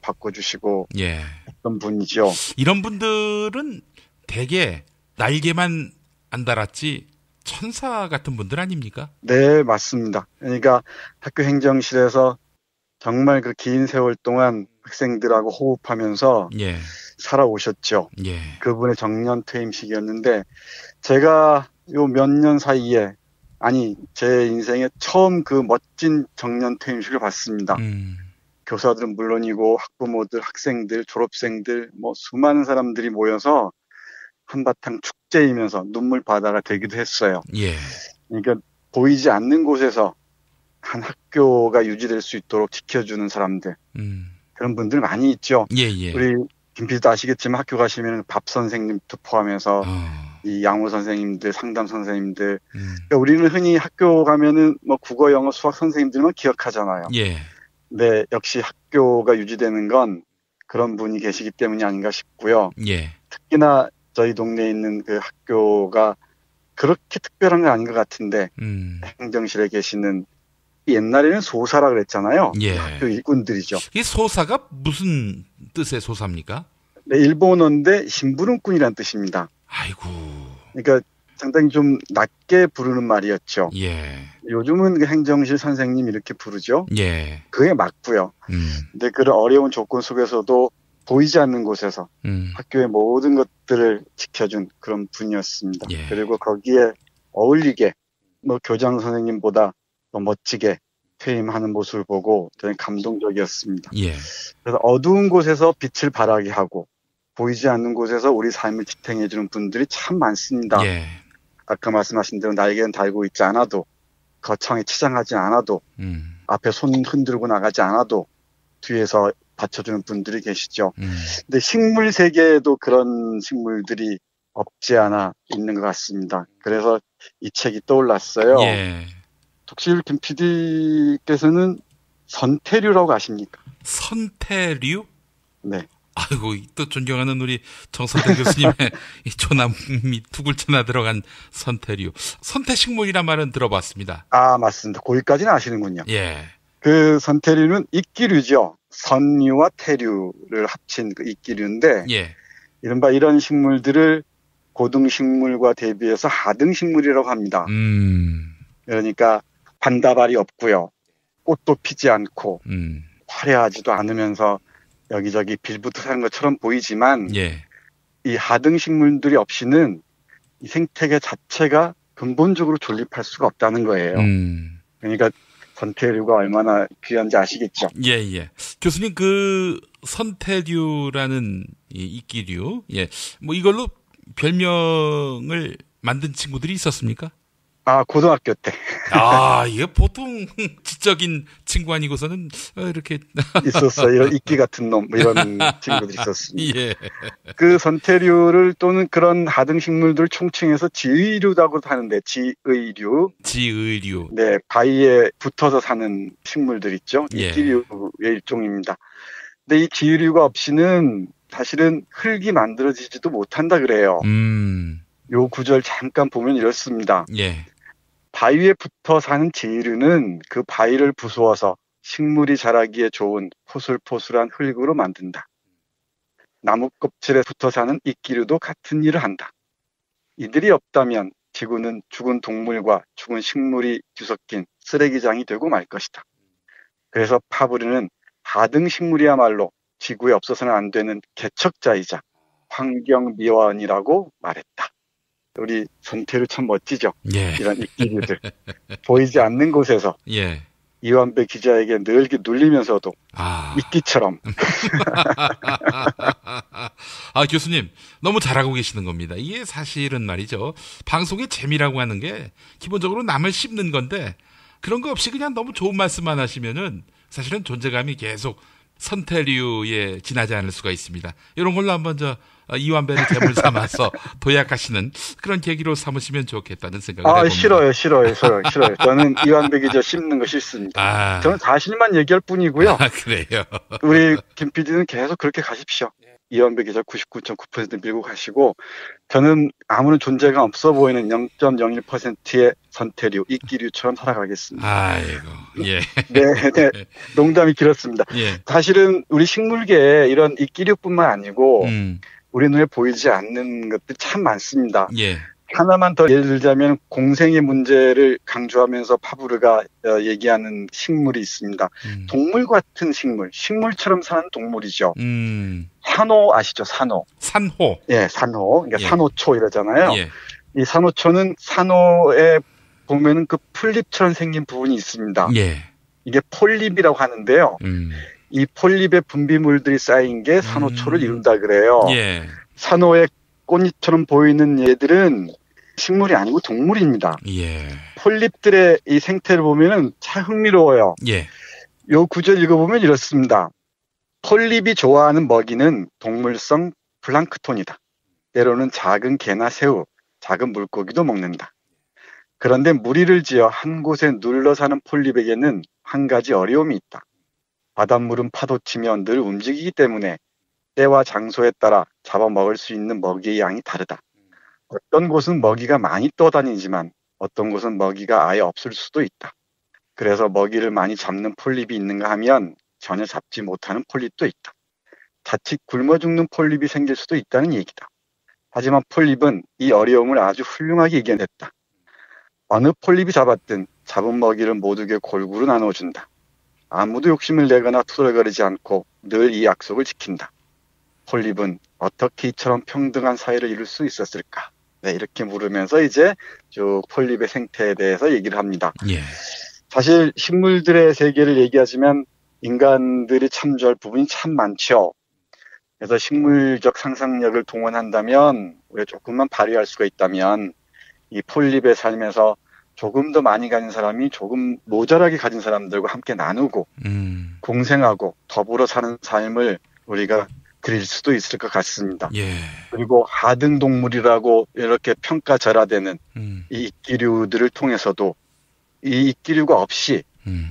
바꿔주시고 예. 어떤 분이죠. 이런 분들은 대개 날개만 안 달았지 천사 같은 분들 아닙니까? 네, 맞습니다. 그러니까 학교 행정실에서 정말 그 긴 세월 동안 학생들하고 호흡하면서 예. 살아오셨죠. 예. 그분의 정년 퇴임식이었는데 제가 요 몇 년 사이에 제 인생에 처음 그 멋진 정년 퇴임식을 봤습니다. 교사들은 물론이고 학부모들, 학생들, 졸업생들 뭐 수많은 사람들이 모여서 한바탕 축제이면서 눈물 바다가 되기도 했어요. 예. 그러니까 보이지 않는 곳에서 한 학교가 유지될 수 있도록 지켜주는 사람들 그런 분들 많이 있죠. 예, 예. 우리 김 PD도 아시겠지만 학교 가시면 밥 선생님도 포함해서 이 양호 선생님들, 상담 선생님들 그러니까 우리는 흔히 학교 가면은 뭐 국어, 영어, 수학 선생님들만 기억하잖아요. 예. 근데 역시 학교가 유지되는 건 그런 분이 계시기 때문이 아닌가 싶고요. 예. 특히나 저희 동네에 있는 그 학교가 그렇게 특별한 건 아닌 것 같은데 행정실에 계시는 옛날에는 소사라 그랬잖아요. 예. 학교 일꾼들이죠. 이 소사가 무슨 뜻의 소사입니까? 네, 일본어인데 심부름꾼이란 뜻입니다. 아이고. 그러니까 상당히 좀 낮게 부르는 말이었죠. 예. 요즘은 그 행정실 선생님 이렇게 부르죠. 예. 그게 맞고요. 근데 그런 어려운 조건 속에서도 보이지 않는 곳에서 학교의 모든 것들을 지켜준 그런 분이었습니다. 예. 그리고 거기에 어울리게 뭐 교장 선생님보다 더 멋지게 퇴임하는 모습을 보고 저는 감동적이었습니다. 예. 그래서 어두운 곳에서 빛을 발하게 하고 보이지 않는 곳에서 우리 삶을 지탱해주는 분들이 참 많습니다. 예. 아까 말씀하신 대로 날개는 달고 있지 않아도 거창에 치장하지 않아도 앞에 손 흔들고 나가지 않아도 뒤에서 받쳐주는 분들이 계시죠. 근데 식물 세계에도 그런 식물들이 없지 않아 있는 것 같습니다. 그래서 이 책이 떠올랐어요. 예. 독실 김 PD께서는 선태류라고 아십니까? 선태류? 네. 아이고, 또 존경하는 우리 정선태 교수님의 이 조남이 두글자나 들어간 선태류. 선태식물이란 말은 들어봤습니다. 아, 맞습니다. 거기까지는 아시는군요. 예. 그 선태류는 이끼류죠. 선류와 태류를 합친 그 이끼류인데, 예. 이른바 이런 식물들을 고등식물과 대비해서 하등식물이라고 합니다. 그러니까 반다발이 없고요. 꽃도 피지 않고 화려하지도 않으면서 여기저기 빌붙어 사는 것처럼 보이지만 예. 이 하등식물들이 없이는 이 생태계 자체가 근본적으로 존립할 수가 없다는 거예요. 그러니까 선태류가 얼마나 귀한지 아시겠죠? 예, 예. 교수님, 그 선태류라는 이 이끼류, 예, 뭐 이걸로 별명을 만든 친구들이 있었습니까? 아, 고등학교 때. 아, 이게 보통 지적인 친구 아니고서는 이렇게 있었어요. 이런 이끼 같은 놈, 뭐 이런 친구들이 있었습니다. 예. 그 선태류를 또는 그런 하등식물들 총칭해서 지의류라고도 하는데, 지의류. 지의류. 네, 바위에 붙어서 사는 식물들 있죠. 예. 이끼류의 일종입니다. 근데 이 지의류가 없이는 사실은 흙이 만들어지지도 못한다 그래요. 요 구절 잠깐 보면 이렇습니다. 예. 바위에 붙어 사는 지의류는 그 바위를 부수어서 식물이 자라기에 좋은 포슬포슬한 흙으로 만든다. 나무 껍질에 붙어 사는 이끼류도 같은 일을 한다. 이들이 없다면 지구는 죽은 동물과 죽은 식물이 뒤섞인 쓰레기장이 되고 말 것이다. 그래서 파브르는 하등식물이야말로 지구에 없어서는 안 되는 개척자이자 환경미화원이라고 말했다. 우리 선태류 참 멋지죠? 예. 이런 이끼류들. 보이지 않는 곳에서 예. 이완배 기자에게 늘 이렇게 눌리면서도 이끼처럼. 아, 교수님, 너무 잘하고 계시는 겁니다. 이게 사실은 말이죠. 방송의 재미라고 하는 게 기본적으로 남을 씹는 건데 그런 거 없이 그냥 너무 좋은 말씀만 하시면은 사실은 존재감이 계속 선태류에 지나지 않을 수가 있습니다. 이런 걸로 한번 이완배를 제물 삼아서 도약하시는 그런 계기로 삼으시면 좋겠다는 생각을 해봅니다. 싫어요. 저는 이완배 기자 씹는 거 싫습니다. 저는 사실만 얘기할 뿐이고요. 그래요. 우리 김 PD는 계속 그렇게 가십시오. 이완배 기자 99.9% 밀고 가시고 저는 아무런 존재가 없어 보이는 0.01%의 선태류, 이끼류처럼 살아가겠습니다. 아이고, 예. 네. 농담이 길었습니다. 예. 사실은 우리 식물계에 이런 이끼류뿐만 아니고 우리 눈에 보이지 않는 것들 참 많습니다. 예. 하나만 더 예를 들자면 공생의 문제를 강조하면서 파브르가 얘기하는 식물이 있습니다. 동물 같은 식물처럼 사는 동물이죠. 산호 아시죠? 산호. 산호. 예, 산호. 그러니까 예. 산호초 이러잖아요. 예. 이 산호초는 산호에 보면은 그 풀잎처럼 생긴 부분이 있습니다. 예. 이게 폴립이라고 하는데요. 이 폴립의 분비물들이 쌓인 게 산호초를 이룬다 그래요. 예. 산호의 꽃잎처럼 보이는 얘들은 식물이 아니고 동물입니다. 예. 폴립들의 이 생태를 보면은 참 흥미로워요. 예. 요 구절 읽어보면 이렇습니다. 폴립이 좋아하는 먹이는 동물성 플랑크톤이다. 때로는 작은 개나 새우, 작은 물고기도 먹는다. 그런데 무리를 지어 한 곳에 눌러 사는 폴립에게는 한 가지 어려움이 있다. 바닷물은 파도치며 늘 움직이기 때문에 때와 장소에 따라 잡아먹을 수 있는 먹이의 양이 다르다. 어떤 곳은 먹이가 많이 떠다니지만 어떤 곳은 먹이가 아예 없을 수도 있다. 그래서 먹이를 많이 잡는 폴립이 있는가 하면 전혀 잡지 못하는 폴립도 있다. 자칫 굶어 죽는 폴립이 생길 수도 있다는 얘기다. 하지만 폴립은 이 어려움을 아주 훌륭하게 이겨냈다. 어느 폴립이 잡았든 잡은 먹이를 모두에게 골고루 나눠준다. 아무도 욕심을 내거나 투덜거리지 않고 늘 이 약속을 지킨다. 폴립은 어떻게 이처럼 평등한 사회를 이룰 수 있었을까? 네, 이렇게 물으면서 이제 쭉 폴립의 생태에 대해서 얘기를 합니다. 예. 사실 식물들의 세계를 얘기하자면 인간들이 참조할 부분이 참 많죠. 그래서 식물적 상상력을 동원한다면, 우리가 조금만 발휘할 수가 있다면 이 폴립의 삶에서 조금 더 많이 가진 사람이 조금 모자라게 가진 사람들과 함께 나누고 공생하고 더불어 사는 삶을 우리가 그릴 수도 있을 것 같습니다. 예. 그리고 하등동물이라고 이렇게 평가절하되는 이 이끼류들을 통해서도 이 이끼류가 없이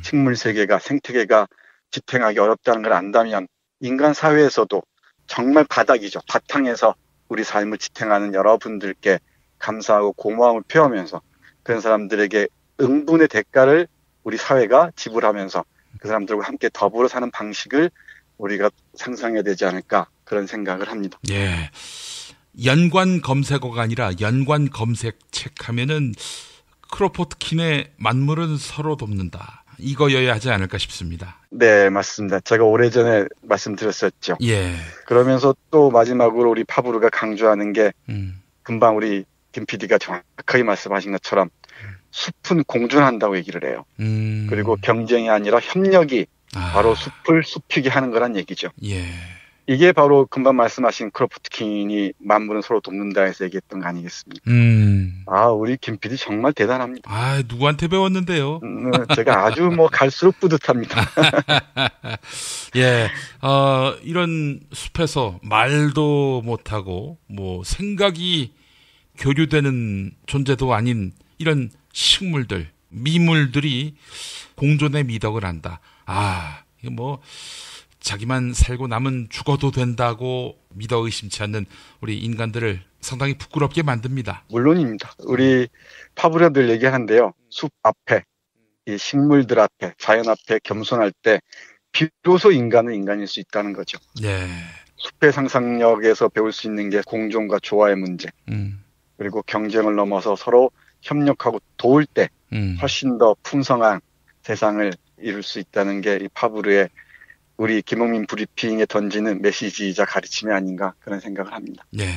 식물 세계가, 생태계가 지탱하기 어렵다는 걸 안다면 인간 사회에서도 정말 바닥이죠. 바탕에서 우리 삶을 지탱하는 여러분들께 감사하고 고마움을 표하면서 그런 사람들에게 응분의 대가를 우리 사회가 지불하면서 그 사람들과 함께 더불어 사는 방식을 우리가 상상해야 되지 않을까, 그런 생각을 합니다. 예. 연관 검색어가 아니라 연관 검색책 하면은 크로포트킨의 만물은 서로 돕는다, 이거여야 하지 않을까 싶습니다. 네, 맞습니다. 제가 오래전에 말씀드렸었죠. 예. 그러면서 또 마지막으로 우리 파브르가 강조하는 게 금방 우리 김 PD가 정확하게 말씀하신 것처럼 숲은 공존한다고 얘기를 해요. 그리고 경쟁이 아니라 협력이 바로 숲을 숲히게 하는 거란 얘기죠. 예. 이게 바로 금방 말씀하신 크로포트킨이 만물은 서로 돕는다 해서 얘기했던 거 아니겠습니까? 우리 김 PD 정말 대단합니다. 누구한테 배웠는데요? 제가 아주 갈수록 뿌듯합니다. 예. 이런 숲에서 말도 못하고 생각이 교류되는 존재도 아닌 이런 식물들, 미물들이 공존의 미덕을 한다. 이게 자기만 살고 남은 죽어도 된다고 믿어 의심치 않는 우리 인간들을 상당히 부끄럽게 만듭니다. 물론입니다. 우리 파브르가 늘 얘기하는데요. 숲 앞에, 이 식물들 앞에, 자연 앞에 겸손할 때 비로소 인간은 인간일 수 있다는 거죠. 네. 숲의 상상력에서 배울 수 있는 게 공존과 조화의 문제, 그리고 경쟁을 넘어서 서로 협력하고 도울 때 훨씬 더 풍성한 세상을 이룰 수 있다는 게 이 파브르의 우리 김용민 브리핑에 던지는 메시지이자 가르침이 아닌가, 그런 생각을 합니다. 네.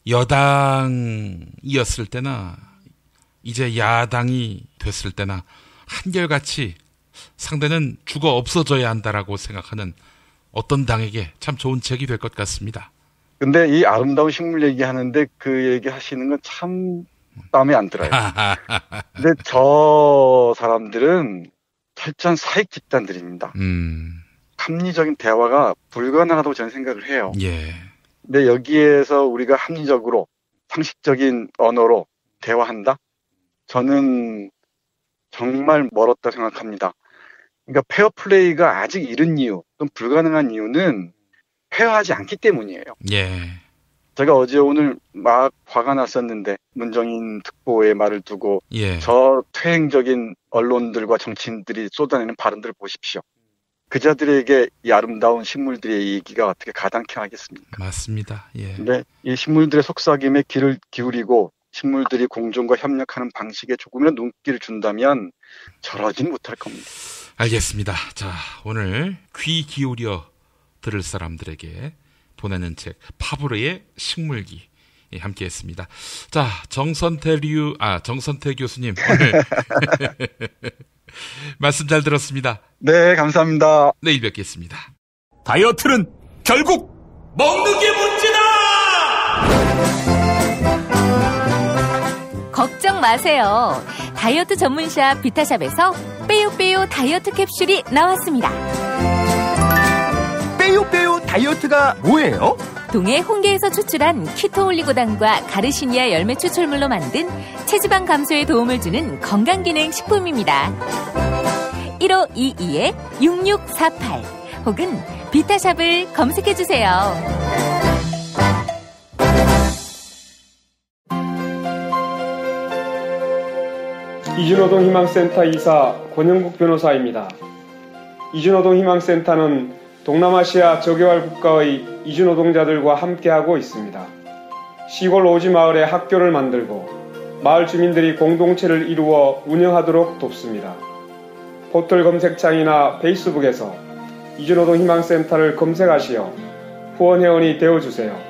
여당이었을 때나 이제 야당이 됐을 때나 한결같이 상대는 죽어 없어져야 한다라고 생각하는 어떤 당에게 참 좋은 책이 될 것 같습니다. 근데 이 아름다운 식물 얘기하는데 그 얘기 하시는 건 참 마음에 안 들어요. 근데 저 사람들은 철저한 사익 집단들입니다. 합리적인 대화가 불가능하다고 저는 생각을 해요. 예. 근데 여기에서 우리가 합리적으로 상식적인 언어로 대화한다? 저는 정말 멀었다 생각합니다. 그러니까 페어플레이가 아직 이른 이유, 또는 불가능한 이유는 페어하지 않기 때문이에요. 예. 제가 어제 오늘 막 화가 났었는데 문정인 특보의 말을 두고 저 퇴행적인 언론들과 정치인들이 쏟아내는 발언들을 보십시오. 그자들에게 이 아름다운 식물들의 얘기가 어떻게 가당케 하겠습니까? 맞습니다. 예. 근데 이 식물들의 속삭임에 귀를 기울이고 식물들이 공존과 협력하는 방식에 조금이라도 눈길을 준다면 저러진 못할 겁니다. 알겠습니다. 자, 오늘 귀 기울여 들을 사람들에게 보내는 책 파브르의 식물기 함께 했습니다. 자, 정선태 교수님 오늘 말씀 잘 들었습니다. 네, 감사합니다. 내일 뵙겠습니다. 다이어트는 결국 먹는 게 문제다! 걱정 마세요. 다이어트 전문샵 비타샵에서 빼요빼요 다이어트 캡슐이 나왔습니다. 빼요 다이어트가 뭐예요? 동해 홍게에서 추출한 키토올리고당과 가르시니아 열매 추출물로 만든 체지방 감소에 도움을 주는 건강기능 식품입니다. 1522-6648 혹은 비타샵을 검색해주세요. 이주노동 희망센터 이사 권영국 변호사입니다. 이주노동 희망센터는 동남아시아 저개발 국가의 이주노동자들과 함께하고 있습니다. 시골 오지 마을에 학교를 만들고 마을 주민들이 공동체를 이루어 운영하도록 돕습니다. 포털 검색창이나 페이스북에서 이주노동 희망센터를 검색하시어 후원회원이 되어주세요.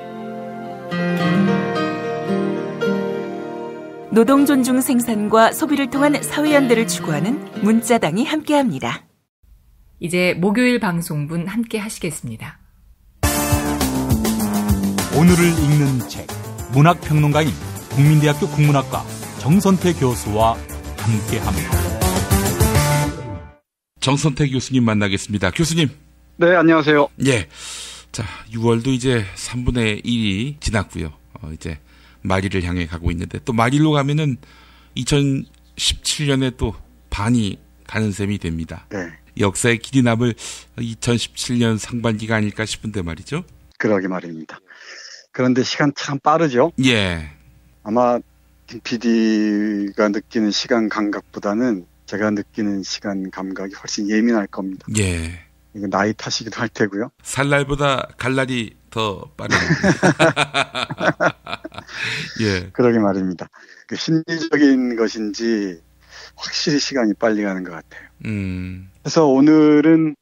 노동 존중 생산과 소비를 통한 사회연대를 추구하는 문자당이 함께합니다. 이제 목요일 방송분 함께 하시겠습니다. 오늘을 읽는 책, 문학평론가인 국민대학교 국문학과 정선태 교수와 함께합니다. 정선태 교수님 만나겠습니다. 교수님. 네, 안녕하세요. 예. 자, 6월도 이제 3분의 1이 지났고요. 이제 말일을 향해 가고 있는데, 또 말일로 가면은 2017년에 또 반이 가는 셈이 됩니다. 네. 역사의 길이 남을 2017년 상반기가 아닐까 싶은데 말이죠. 그러게 말입니다. 그런데 시간 참 빠르죠? 예. 아마 김 PD가 느끼는 시간 감각보다는 제가 느끼는 시간 감각이 훨씬 예민할 겁니다. 예. 이거 나이 탓이기도 할 테고요. 살 날보다 갈 날이 더 빠른. 예. 그러게 말입니다. 그 심리적인 것인지 확실히 시간이 빨리 가는 것 같아요. 그래서 오늘은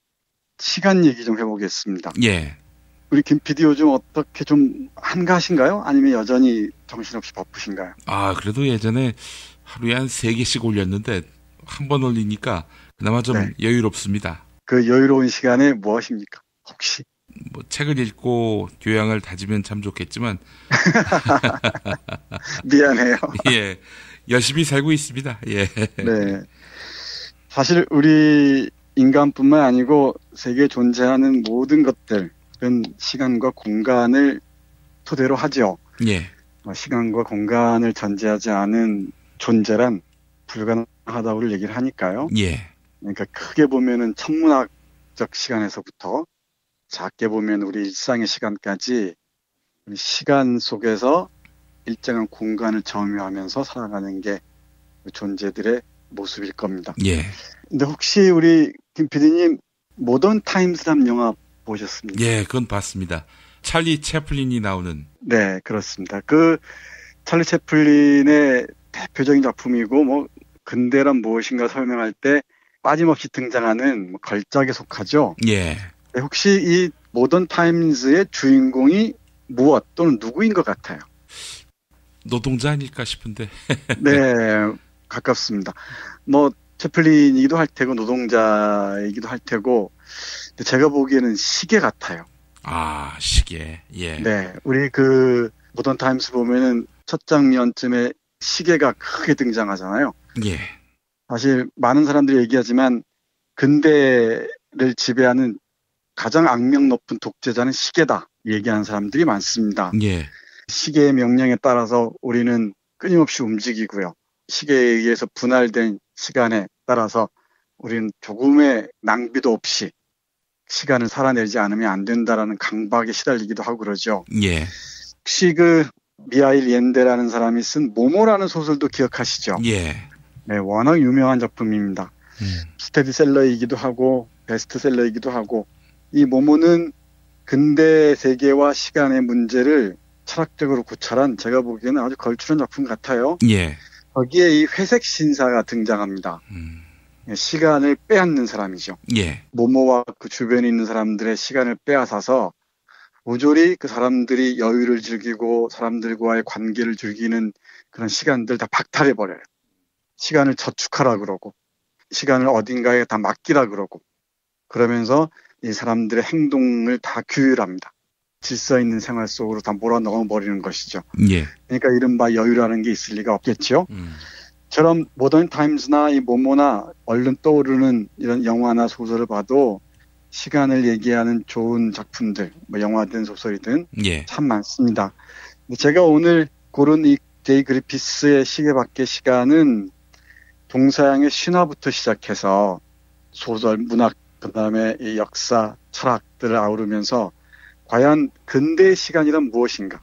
시간 얘기 좀 해보겠습니다. 예. 우리 김 PD 요즘 어떻게 좀 한가하신가요? 아니면 여전히 정신없이 바쁘신가요? 아, 그래도 예전에 하루에 한 3개씩 올렸는데 한 번 올리니까 그나마 좀 네. 여유롭습니다. 그 여유로운 시간에 뭐 하십니까? 혹시? 뭐 책을 읽고 교양을 다지면 참 좋겠지만 미안해요. 예. 열심히 살고 있습니다. 예. 네. 사실 우리 인간뿐만 아니고 세계에 존재하는 모든 것들은 시간과 공간을 토대로 하죠. 예. 시간과 공간을 전제하지 않은 존재란 불가능하다고 얘기를 하니까요. 예. 그러니까 크게 보면은 천문학적 시간에서부터 작게 보면 우리 일상의 시간까지 시간 속에서 일정한 공간을 점유하면서 살아가는 게 존재들의 모습일 겁니다. 예. 근데 혹시 우리 김 PD님 모던 타임스라는 영화 보셨습니까? 예, 그건 봤습니다. 찰리 채플린이 나오는. 네, 그렇습니다. 그 찰리 채플린의 대표적인 작품이고 뭐 근대란 무엇인가 설명할 때 빠짐없이 등장하는 걸작에 속하죠. 예. 네, 혹시 이 모던 타임즈의 주인공이 무엇 또는 누구인 것 같아요? 노동자 아닐까 싶은데. 네, 가깝습니다. 뭐 채플린이기도 할 테고 노동자이기도 할 테고, 근데 제가 보기에는 시계 같아요. 아, 시계. 예. 네, 우리 그 모던 타임스 보면은 첫 장면쯤에 시계가 크게 등장하잖아요. 예. 사실 많은 사람들이 얘기하지만 근대를 지배하는 가장 악명 높은 독재자는 시계다 얘기하는 사람들이 많습니다. 예. 시계의 명령에 따라서 우리는 끊임없이 움직이고요. 시계에 의해서 분할된 시간에 따라서 우리는 조금의 낭비도 없이 시간을 살아내지 않으면 안 된다라는 강박에 시달리기도 하고 그러죠. 예. 혹시 그 미하일 옌데라는 사람이 쓴 모모라는 소설도 기억하시죠? 예. 네, 워낙 유명한 작품입니다. 스테디셀러이기도 하고 베스트셀러이기도 하고, 이 모모는 근대 세계와 시간의 문제를 철학적으로 고찰한, 제가 보기에는 아주 걸출한 작품 같아요. 예. 거기에 이 회색 신사가 등장합니다. 시간을 빼앗는 사람이죠. 예. 모모와 그 주변에 있는 사람들의 시간을 빼앗아서 모조리 그 사람들이 여유를 즐기고 사람들과의 관계를 즐기는 그런 시간들 다 박탈해버려요. 시간을 저축하라 그러고 시간을 어딘가에 다 맡기라 그러고, 그러면서 이 사람들의 행동을 다 규율합니다. 질서 있는 생활 속으로 다 몰아넣어버리는 것이죠. 예. 그러니까 이른바 여유라는 게 있을 리가 없겠죠. 저런 모던 타임스나 이 모모나 얼른 떠오르는 이런 영화나 소설을 봐도 시간을 얘기하는 좋은 작품들, 뭐 영화든 소설이든 예. 참 많습니다. 근데 제가 오늘 고른 이 데이 그리피스의 시계 밖의 시간은 동서양의 신화부터 시작해서 소설, 문학, 그다음에 이 역사, 철학들을 아우르면서 과연 근대의 시간이란 무엇인가,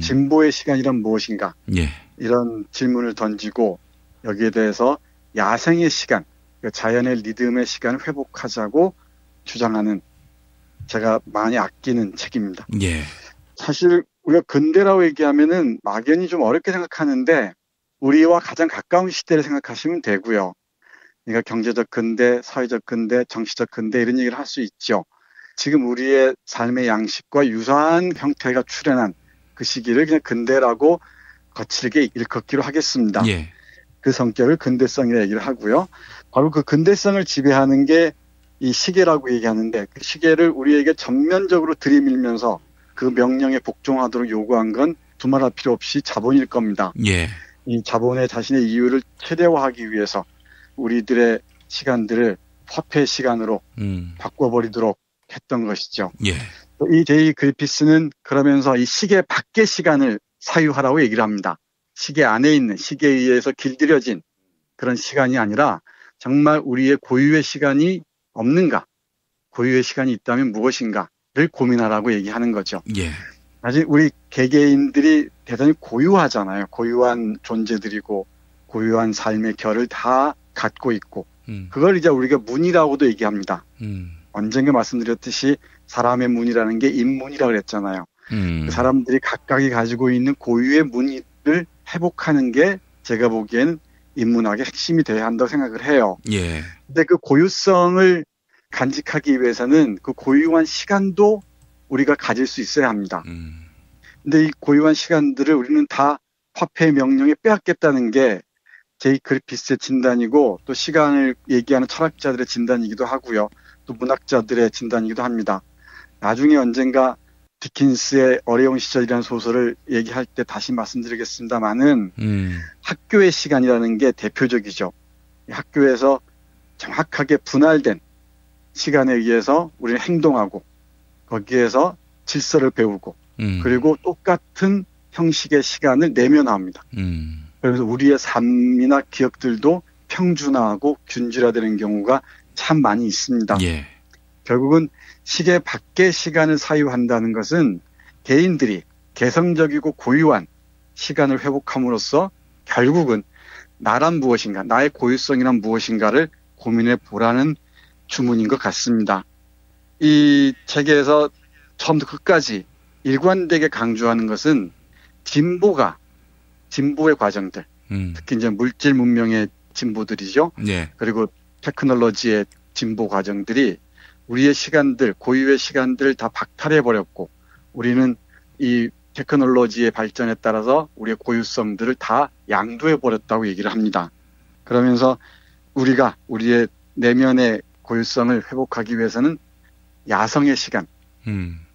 진보의 시간이란 무엇인가, 예. 이런 질문을 던지고 여기에 대해서 야생의 시간, 자연의 리듬의 시간을 회복하자고 주장하는 제가 많이 아끼는 책입니다. 예. 사실 우리가 근대라고 얘기하면은 막연히 좀 어렵게 생각하는데 우리와 가장 가까운 시대를 생각하시면 되고요. 그러니까 경제적 근대, 사회적 근대, 정치적 근대 이런 얘기를 할 수 있죠. 지금 우리의 삶의 양식과 유사한 형태가 출현한 그 시기를 그냥 근대라고 거칠게 일컫기로 하겠습니다. 예. 그 성격을 근대성이라 얘기를 하고요. 바로 그 근대성을 지배하는 게 이 시계라고 얘기하는데 그 시계를 우리에게 전면적으로 들이밀면서 그 명령에 복종하도록 요구한 건 두말할 필요 없이 자본일 겁니다. 예. 이 자본의 자신의 이유를 최대화하기 위해서 우리들의 시간들을 화폐 시간으로 바꿔버리도록 했던 것이죠. 예. 이 제이 그리피스는 그러면서 이 시계 밖의 시간을 사유하라고 얘기를 합니다. 시계 안에 있는 시계에 의해서 길들여진 그런 시간이 아니라 정말 우리의 고유의 시간이 없는가, 고유의 시간이 있다면 무엇인가를 고민하라고 얘기하는 거죠. 예. 사실 우리 개개인들이 대단히 고유하잖아요. 고유한 존재들이고 고유한 삶의 결을 다 갖고 있고 그걸 이제 우리가 문이라고도 얘기합니다. 언젠가 말씀드렸듯이 사람의 문이라는 게 인문이라고 그랬잖아요. 그 사람들이 각각이 가지고 있는 고유의 문을 회복하는 게 제가 보기에는 인문학의 핵심이 돼야 한다고 생각을 해요. 예. 근데 그 고유성을 간직하기 위해서는 그 고유한 시간도 우리가 가질 수 있어야 합니다. 근데 이 고유한 시간들을 우리는 다 화폐의 명령에 빼앗겠다는 게 제이 그리피스의 진단이고 또 시간을 얘기하는 철학자들의 진단이기도 하고요. 또 문학자들의 진단이기도 합니다. 나중에 언젠가 디킨스의 어려운 시절이라는 소설을 얘기할 때 다시 말씀드리겠습니다만은 학교의 시간이라는 게 대표적이죠. 학교에서 정확하게 분할된 시간에 의해서 우리는 행동하고 거기에서 질서를 배우고 그리고 똑같은 형식의 시간을 내면화합니다. 그래서 우리의 삶이나 기억들도 평준화하고 균질화되는 경우가 참 많이 있습니다. 예. 결국은 시계 밖의 시간을 사유한다는 것은 개인들이 개성적이고 고유한 시간을 회복함으로써 결국은 나란 무엇인가, 나의 고유성이란 무엇인가를 고민해 보라는 주문인 것 같습니다. 이 책에서 처음부터 끝까지 일관되게 강조하는 것은 진보의 과정들, 특히 이제 물질 문명의 진보들이죠. 예. 그리고 테크놀로지의 진보 과정들이 우리의 시간들, 고유의 시간들을 다 박탈해버렸고 우리는 이 테크놀로지의 발전에 따라서 우리의 고유성들을 다 양도해버렸다고 얘기를 합니다. 그러면서 우리가 우리의 내면의 고유성을 회복하기 위해서는 야성의 시간,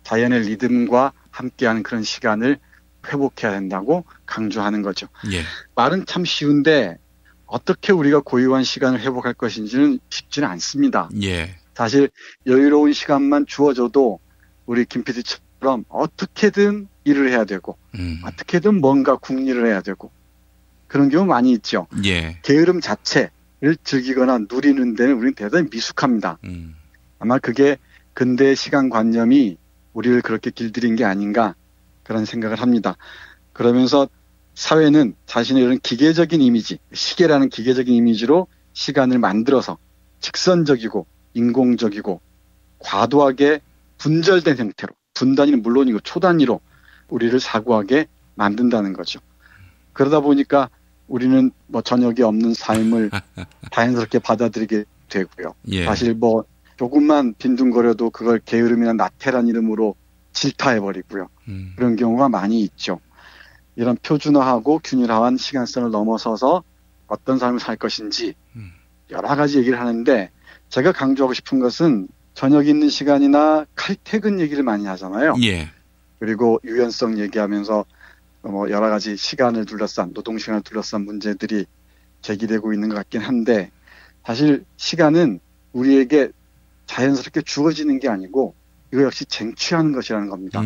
자연의 리듬과 함께하는 그런 시간을 회복해야 된다고 강조하는 거죠. 예. 말은 참 쉬운데 어떻게 우리가 고유한 시간을 회복할 것인지는 쉽지는 않습니다. 예. 사실 여유로운 시간만 주어져도 우리 김 PD처럼 어떻게든 일을 해야 되고 어떻게든 뭔가 궁리를 해야 되고 그런 경우 많이 있죠. 예. 게으름 자체를 즐기거나 누리는 데는 우리는 대단히 미숙합니다. 아마 그게 근대의 시간관념이 우리를 그렇게 길들인 게 아닌가 그런 생각을 합니다. 그러면서 사회는 자신의 이런 기계적인 이미지, 시계라는 기계적인 이미지로 시간을 만들어서 직선적이고 인공적이고 과도하게 분절된 형태로, 분단위는 물론이고 초단위로 우리를 사고하게 만든다는 거죠. 그러다 보니까 우리는 뭐 저녁이 없는 삶을 자연스럽게 받아들이게 되고요. 예. 사실 뭐 조금만 빈둥거려도 그걸 게으름이나 나태란 이름으로 질타해버리고요. 그런 경우가 많이 있죠. 이런 표준화하고 균일화한 시간성을 넘어서서 어떤 삶을 살 것인지 여러 가지 얘기를 하는데 제가 강조하고 싶은 것은 저녁 있는 시간이나 칼퇴근 얘기를 많이 하잖아요. 예. 그리고 유연성 얘기하면서 뭐 여러 가지 시간을 둘러싼 노동 시간을 둘러싼 문제들이 제기되고 있는 것 같긴 한데 사실 시간은 우리에게 자연스럽게 주어지는 게 아니고 이거 역시 쟁취하는 것이라는 겁니다.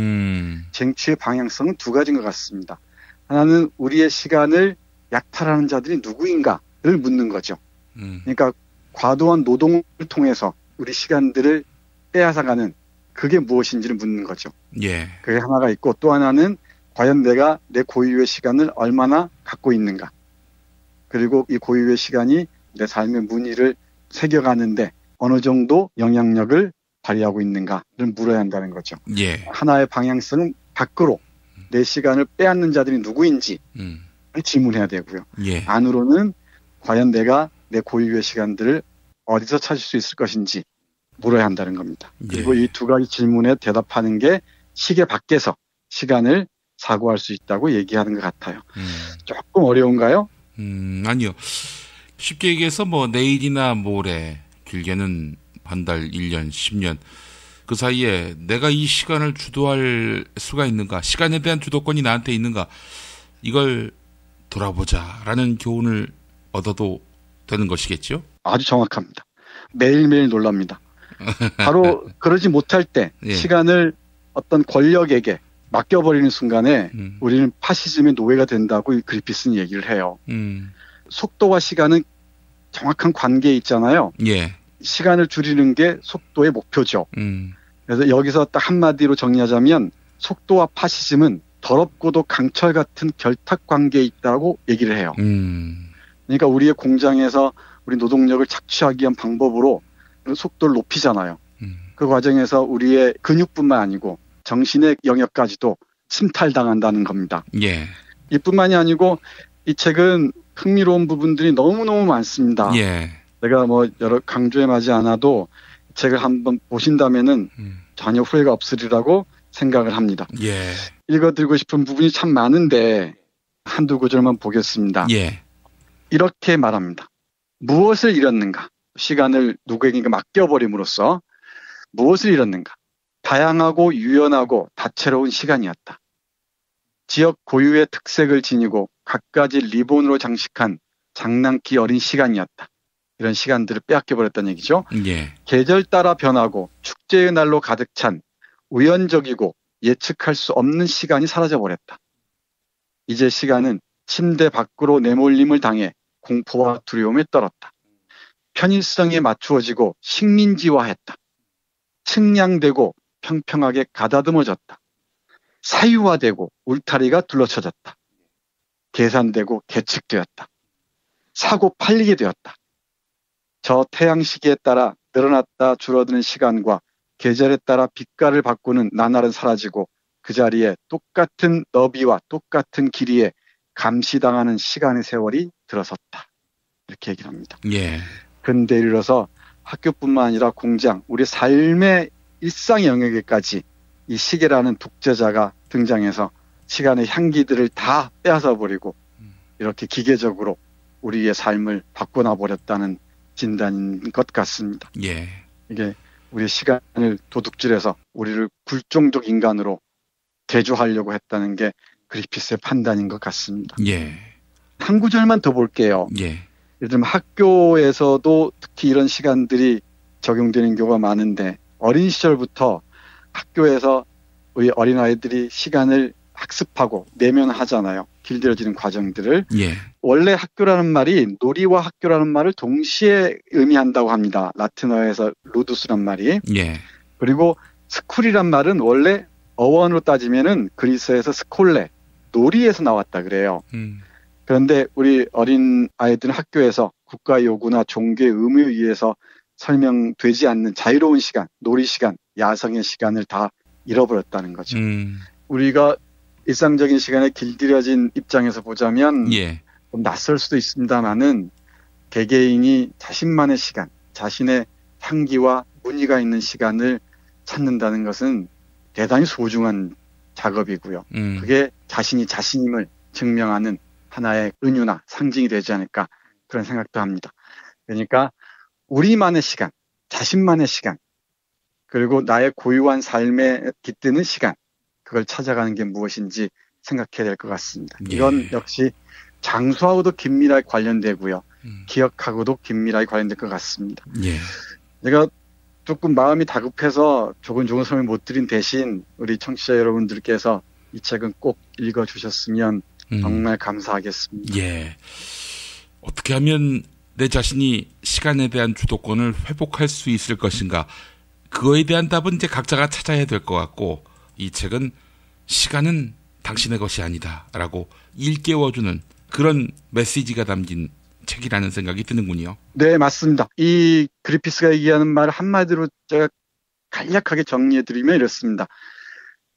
쟁취의 방향성은 두 가지인 것 같습니다. 하나는 우리의 시간을 약탈하는 자들이 누구인가를 묻는 거죠. 그러니까 과도한 노동을 통해서 우리 시간들을 빼앗아가는 그게 무엇인지를 묻는 거죠. 예. 그게 하나가 있고 또 하나는 과연 내가 내 고유의 시간을 얼마나 갖고 있는가. 그리고 이 고유의 시간이 내 삶의 무늬를 새겨가는데 어느 정도 영향력을 발휘하고 있는가를 물어야 한다는 거죠. 예. 하나의 방향성은 밖으로 내 시간을 빼앗는 자들이 누구인지 질문해야 되고요. 예. 안으로는 과연 내가 내 고유의 시간들을 어디서 찾을 수 있을 것인지 물어야 한다는 겁니다. 그리고 이 두 가지 질문에 대답하는 게 시계 밖에서 시간을 사고할 수 있다고 얘기하는 것 같아요. 조금 어려운가요? 아니요. 쉽게 얘기해서 뭐 내일이나 모레, 길게는 한 달, 1년, 10년 그 사이에 내가 이 시간을 주도할 수가 있는가, 시간에 대한 주도권이 나한테 있는가, 이걸 돌아보자라는 교훈을 얻어도 되는 것이겠죠? 아주 정확합니다. 매일매일 놀랍니다. 바로 그러지 못할 때 예. 시간을 어떤 권력에게 맡겨버리는 순간에 우리는 파시즘의 노예가 된다고 그리피스는 얘기를 해요. 속도와 시간은 정확한 관계에 있잖아요. 예. 시간을 줄이는 게 속도의 목표죠. 그래서 여기서 딱 한마디로 정리하자면 속도와 파시즘은 더럽고도 강철 같은 결탁 관계에 있다고 얘기를 해요. 그러니까 우리의 공장에서 우리 노동력을 착취하기 위한 방법으로 속도를 높이잖아요. 그 과정에서 우리의 근육뿐만 아니고 정신의 영역까지도 침탈당한다는 겁니다. 예. 이뿐만이 아니고 이 책은 흥미로운 부분들이 너무너무 많습니다. 예. 내가 뭐 여러 강조해하지 않아도 이 책을 한번 보신다면은 전혀 후회가 없으리라고 생각을 합니다. 예. 읽어드리고 싶은 부분이 참 많은데 한두 구절만 보겠습니다. 예. 이렇게 말합니다. 무엇을 잃었는가? 시간을 누구에게 맡겨버림으로써 무엇을 잃었는가? 다양하고 유연하고 다채로운 시간이었다. 지역 고유의 특색을 지니고 갖가지 리본으로 장식한 장난기 어린 시간이었다. 이런 시간들을 빼앗겨버렸다는 얘기죠. 예. 계절 따라 변하고 축제의 날로 가득 찬 우연적이고 예측할 수 없는 시간이 사라져버렸다. 이제 시간은 침대 밖으로 내몰림을 당해 공포와 두려움에 떨었다. 편의성에 맞추어지고 식민지화했다. 측량되고 평평하게 가다듬어졌다. 사유화되고 울타리가 둘러쳐졌다. 계산되고 계측되었다. 사고 팔리게 되었다. 저 태양시기에 따라 늘어났다 줄어드는 시간과 계절에 따라 빛깔을 바꾸는 나날은 사라지고 그 자리에 똑같은 너비와 똑같은 길이에 감시당하는 시간의 세월이 들어섰다. 이렇게 얘기를 합니다. 예. 근대에 이르러서 학교뿐만 아니라 공장, 우리 삶의 일상의 영역에까지 이 시계라는 독재자가 등장해서 시간의 향기들을 다 빼앗아 버리고 이렇게 기계적으로 우리의 삶을 바꿔놔 버렸다는 진단인 것 같습니다. 예. 이게 우리의 시간을 도둑질해서 우리를 굴종적 인간으로 대조하려고 했다는 게 그리피스의 판단인 것 같습니다. 예. 한 구절만 더 볼게요. 예. 예를 들면 학교에서도 특히 이런 시간들이 적용되는 경우가 많은데 어린 시절부터 학교에서 우리 어린아이들이 시간을 학습하고 내면하잖아요. 길들여지는 과정들을. 예. 원래 학교라는 말이 놀이와 학교라는 말을 동시에 의미한다고 합니다. 라틴어에서 루두스란 말이. 예. 그리고 스쿨이란 말은 원래 어원으로 따지면은 그리스에서 스콜레, 놀이에서 나왔다 그래요. 그런데 우리 어린 아이들은 학교에서 국가 요구나 종교의 의무에 의해서 설명되지 않는 자유로운 시간, 놀이 시간, 야성의 시간을 다 잃어버렸다는 거죠. 우리가 일상적인 시간에 길들여진 입장에서 보자면 예. 좀 낯설 수도 있습니다만은 개개인이 자신만의 시간, 자신의 향기와 무늬가 있는 시간을 찾는다는 것은 대단히 소중한 작업이고요. 그게 자신이 자신임을 증명하는 하나의 은유나 상징이 되지 않을까 그런 생각도 합니다. 그러니까 우리만의 시간, 자신만의 시간, 그리고 나의 고유한 삶에 깃드는 시간, 그걸 찾아가는 게 무엇인지 생각해야 될 것 같습니다. 예. 이건 역시 장수하고도 긴밀하게 관련되고요. 기억하고도 긴밀하게 관련될 것 같습니다. 예. 제가 조금 마음이 다급해서 조근조근 설명 못 드린 대신 우리 청취자 여러분들께서 이 책은 꼭 읽어주셨으면 정말 감사하겠습니다. 예. 어떻게 하면 내 자신이 시간에 대한 주도권을 회복할 수 있을 것인가, 그거에 대한 답은 이제 각자가 찾아야 될 것 같고, 이 책은 시간은 당신의 것이 아니다라고 일깨워주는 그런 메시지가 담긴 책이라는 생각이 드는군요. 네, 맞습니다. 이 그리피스가 얘기하는 말을 한마디로 제가 간략하게 정리해드리면 이렇습니다.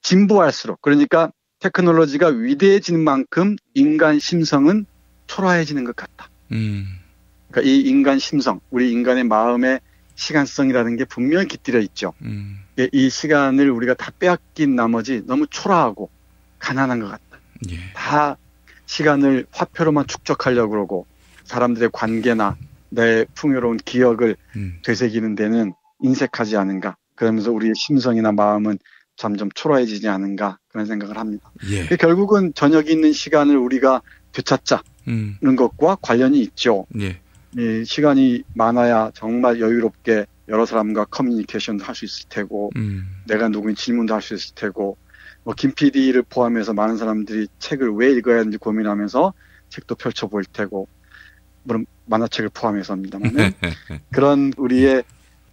진보할수록, 그러니까 테크놀로지가 위대해지는 만큼 인간 심성은 초라해지는 것 같다. 그러니까 이 인간 심성, 우리 인간의 마음의 시간성이라는 게 분명히 깃들여 있죠. 이 시간을 우리가 다 빼앗긴 나머지 너무 초라하고 가난한 것 같다. 예. 다 시간을 화폐로만 축적하려고 그러고 사람들의 관계나 내 풍요로운 기억을 되새기는 데는 인색하지 않은가. 그러면서 우리의 심성이나 마음은 점점 초라해지지 않은가 그런 생각을 합니다. 예. 결국은 저녁이 있는 시간을 우리가 되찾자는 것과 관련이 있죠. 예. 이 시간이 많아야 정말 여유롭게 여러 사람과 커뮤니케이션도 할 수 있을 테고 내가 누구인지 질문도 할 수 있을 테고 뭐 김 PD를 포함해서 많은 사람들이 책을 왜 읽어야 하는지 고민하면서 책도 펼쳐볼 테고 물론 만화책을 포함해서입니다만 그런 우리의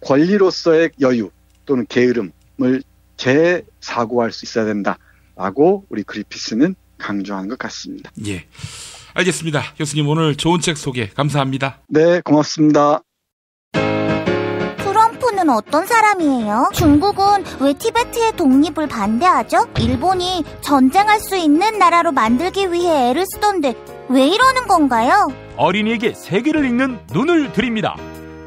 권리로서의 여유 또는 게으름을 재사고할 수 있어야 된다라고 우리 그리피스는 강조하는 것 같습니다. 예, 알겠습니다. 교수님 오늘 좋은 책 소개 감사합니다. 네, 고맙습니다. 트럼프는 어떤 사람이에요? 중국은 왜 티베트의 독립을 반대하죠? 일본이 전쟁할 수 있는 나라로 만들기 위해 애를 쓰던데 왜 이러는 건가요? 어린이에게 세계를 읽는 눈을 드립니다.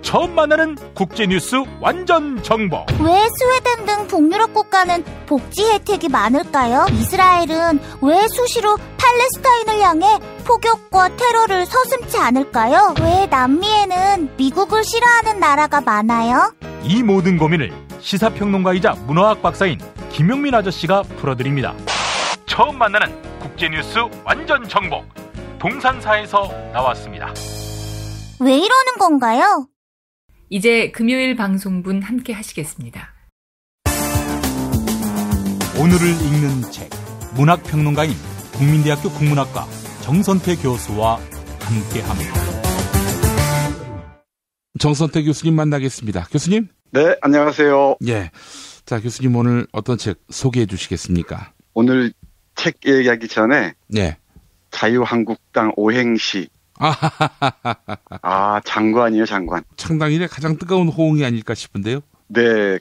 처음 만나는 국제뉴스 완전 정보. 왜 스웨덴 등 북유럽 국가는 복지 혜택이 많을까요? 이스라엘은 왜 수시로 팔레스타인을 향해 폭격과 테러를 서슴지 않을까요? 왜 남미에는 미국을 싫어하는 나라가 많아요? 이 모든 고민을 시사평론가이자 문화학 박사인 김용민 아저씨가 풀어드립니다. 처음 만나는 국제뉴스 완전 정보. 동산사에서 나왔습니다. 왜 이러는 건가요? 이제 금요일 방송분 함께 하시겠습니다. 오늘을 읽는 책, 문학평론가인 국민대학교 국문학과 정선태 교수와 함께합니다. 정선태 교수님 만나겠습니다. 교수님? 네, 안녕하세요. 예, 자 교수님 오늘 어떤 책 소개해 주시겠습니까? 오늘 책 얘기하기 전에 예. 자유한국당 오행시. 장관이에요, 장관. 창당일에 가장 뜨거운 호응이 아닐까 싶은데요. 네,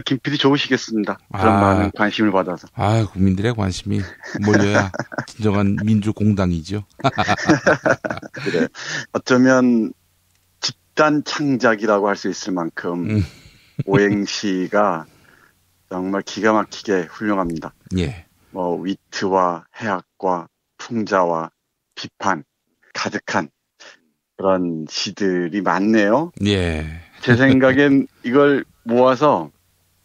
김 PD 좋으시겠습니다. 그런 많은 관심을 받아서. 국민들의 관심이 몰려야 진정한 민주공당이죠. 그래. 어쩌면 집단 창작이라고 할 수 있을 만큼 오행시가 정말 기가 막히게 훌륭합니다. 예. 뭐 위트와 해학과 풍자와 비판 가득한 그런 시들이 많네요. 예. 제 생각엔 이걸 모아서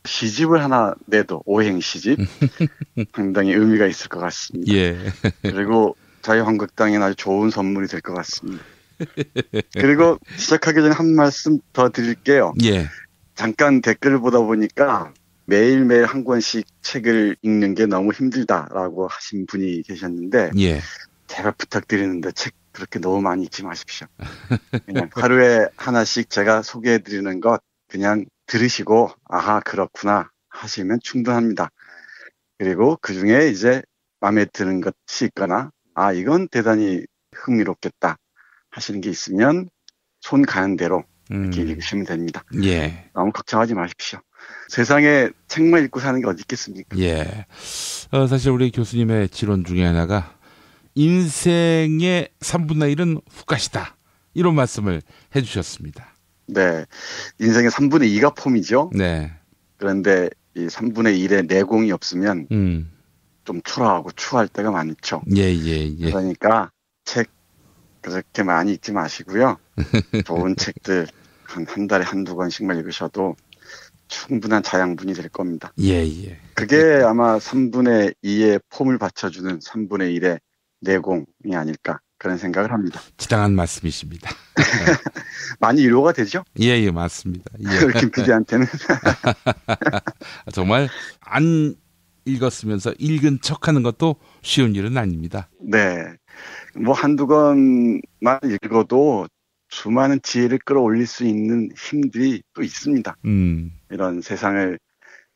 시집을 하나 내도 오행시집 상당히 의미가 있을 것 같습니다. 예. 그리고 자유한국당에는 아주 좋은 선물이 될 것 같습니다. 그리고 시작하기 전에 한 말씀 더 드릴게요. 예. 잠깐 댓글을 보다 보니까 매일매일 한 권씩 책을 읽는 게 너무 힘들다라고 하신 분이 계셨는데 예. 제발 부탁드리는데 책 그렇게 너무 많이 읽지 마십시오. 그냥 하루에 하나씩 제가 소개해드리는 것 그냥 들으시고 아하 그렇구나 하시면 충분합니다. 그리고 그중에 이제 마음에 드는 것이 있거나 이건 대단히 흥미롭겠다 하시는 게 있으면 손 가는 대로 이렇게 읽으시면 됩니다. 예. 너무 걱정하지 마십시오. 세상에 책만 읽고 사는 게 어디 있겠습니까? 예. 사실 우리 교수님의 지론 중에 하나가 인생의 3분의 1은 훅가시다. 이런 말씀을 해주셨습니다. 네. 인생의 3분의 2가 폼이죠. 네. 그런데 이 3분의 1의 내공이 없으면 좀 초라하고 추할 때가 많죠. 예. 그러니까 책 그렇게 많이 읽지 마시고요. 좋은 책들 한 달에 한두 권씩만 읽으셔도 충분한 자양분이 될 겁니다. 예. 그게 아마 3분의 2의 폼을 받쳐주는 3분의 1의 내공이 아닐까 그런 생각을 합니다. 지당한 말씀이십니다. 많이 위로가 되죠? 예, 맞습니다. 예. 김 PD한테는. 정말 안 읽었으면서 읽은 척하는 것도 쉬운 일은 아닙니다. 네. 뭐 한두 권만 읽어도 수많은 지혜를 끌어올릴 수 있는 힘들이 또 있습니다. 이런 세상을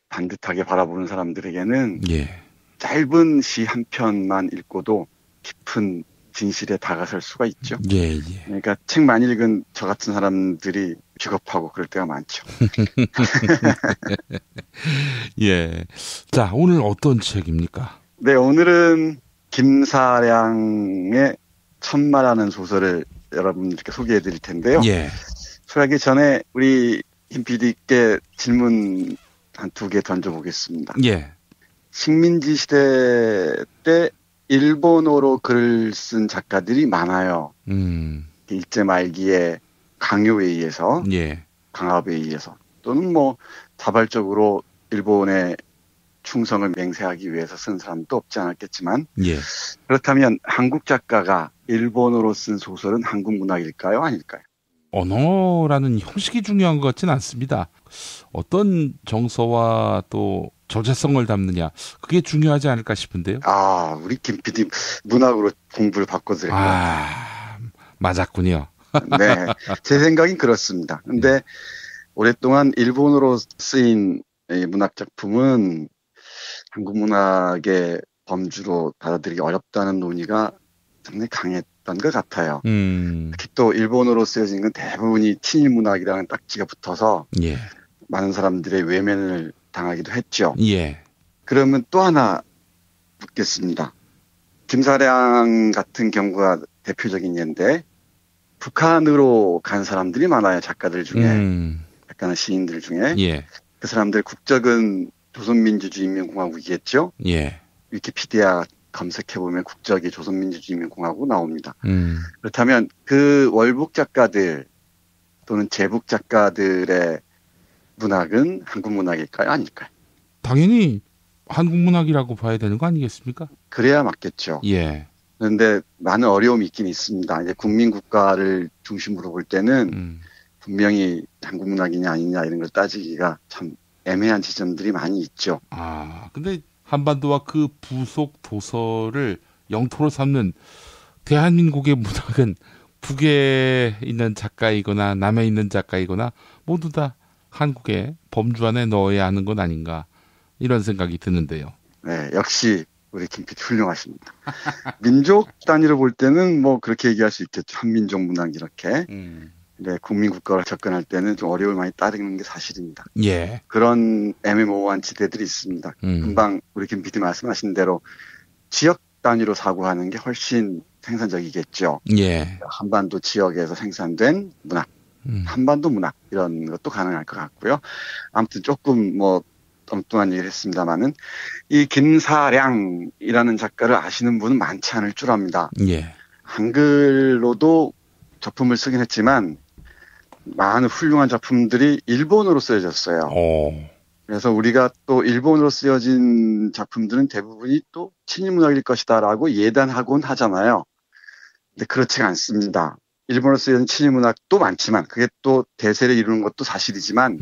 반듯하게 바라보는 사람들에게는 예. 짧은 시 한 편만 읽고도 깊은 진실에 다가설 수가 있죠. 예, 예. 그러니까 책 많이 읽은 저 같은 사람들이 비겁하고 그럴 때가 많죠. 예. 자, 오늘 어떤 책입니까? 네, 오늘은 김사량의 천마라는 소설을 여러분들께 소개해 드릴 텐데요. 예. 소개하기 전에 우리 김 PD께 질문 한 2개 던져보겠습니다. 예. 식민지 시대 때 일본어로 글을 쓴 작가들이 많아요. 일제 말기에 강요에 의해서, 예. 강압에 의해서, 또는 뭐 자발적으로 일본의 충성을 맹세하기 위해서 쓴 사람도 없지 않았겠지만, 예. 그렇다면 한국 작가가 일본어로 쓴 소설은 한국 문학일까요? 아닐까요? 언어라는 형식이 중요한 것 같지는 않습니다. 어떤 정서와 또 저자성을 담느냐, 그게 중요하지 않을까 싶은데요. 아, 우리 김 PD 문학으로 공부를 바꿔드릴까요? 아, 맞았군요. 네, 제 생각엔 그렇습니다. 근데 오랫동안 일본어로 쓰인 이 문학 작품은 한국 문학의 범주로 받아들이기 어렵다는 논의가 상당히 강했던 것 같아요. 특히 또 일본어로 쓰여진 건 대부분이 친일 문학이라는 딱지가 붙어서 예. 많은 사람들의 외면을 당하기도 했죠. 예. 그러면 또 하나 묻겠습니다. 김사량 같은 경우가 대표적인 예인데 북한으로 간 사람들이 많아요. 작가들 중에. 작가나 시인들 중에. 예. 그 사람들 국적은 조선민주주의인민공화국이겠죠. 예. 위키피디아 검색해보면 국적이 조선민주주의인민공화국 나옵니다. 그렇다면 그 월북 작가들 또는 제북 작가들의 문학은 한국 문학일까요? 아닐까요? 당연히 한국 문학이라고 봐야 되는 거 아니겠습니까? 그래야 맞겠죠. 예. 그런데 많은 어려움이 있긴 있습니다. 이제 국민국가를 중심으로 볼 때는 분명히 한국 문학이냐 아니냐 이런 걸 따지기가 참 애매한 지점들이 많이 있죠. 아, 근데 한반도와 그 부속 도서를 영토로 삼는 대한민국의 문학은 북에 있는 작가이거나 남에 있는 작가이거나 모두 다 한국의 범주 안에 넣어야 하는 건 아닌가 이런 생각이 드는데요. 네, 역시 우리 김 PD 훌륭하십니다. 민족 단위로 볼 때는 뭐 그렇게 얘기할 수 있겠죠. 한민족 문학 이렇게. 네, 국민국가로 접근할 때는 좀 어려움을 많이 따르는 게 사실입니다. 예. 그런 애매모호한 지대들이 있습니다. 금방 우리 김 PD 말씀하신 대로 지역 단위로 사고하는 게 훨씬 생산적이겠죠. 예. 한반도 지역에서 생산된 문학, 한반도 문학 이런 것도 가능할 것 같고요. 아무튼 조금 뭐 엉뚱한 얘기를 했습니다만은 이 김사량이라는 작가를 아시는 분은 많지 않을 줄 압니다. 예. 한글로도 작품을 쓰긴 했지만 많은 훌륭한 작품들이 일본어로 쓰여졌어요. 그래서 우리가 또 일본어로 쓰여진 작품들은 대부분이 또 친일문학일 것이다라고 예단하곤 하잖아요. 근데 그렇지가 않습니다. 일본어로 쓰여진 친일문학도 많지만 그게 또 대세를 이루는 것도 사실이지만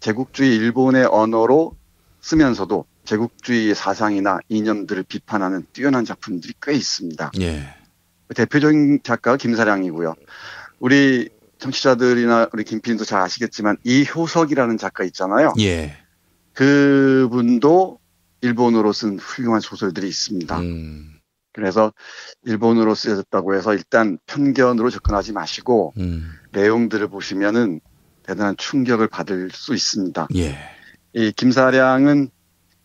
제국주의 일본의 언어로 쓰면서도 제국주의의 사상이나 이념들을 비판하는 뛰어난 작품들이 꽤 있습니다. 예. 대표적인 작가가 김사량이고요. 우리 청취자들이나 우리 김PD도 잘 아시겠지만 이효석이라는 작가 있잖아요. 예. 그분도 일본어로 쓴 훌륭한 소설들이 있습니다. 그래서 일본어로 쓰여졌다고 해서 일단 편견으로 접근하지 마시고 내용들을 보시면은 대단한 충격을 받을 수 있습니다. 예. 이 김사량은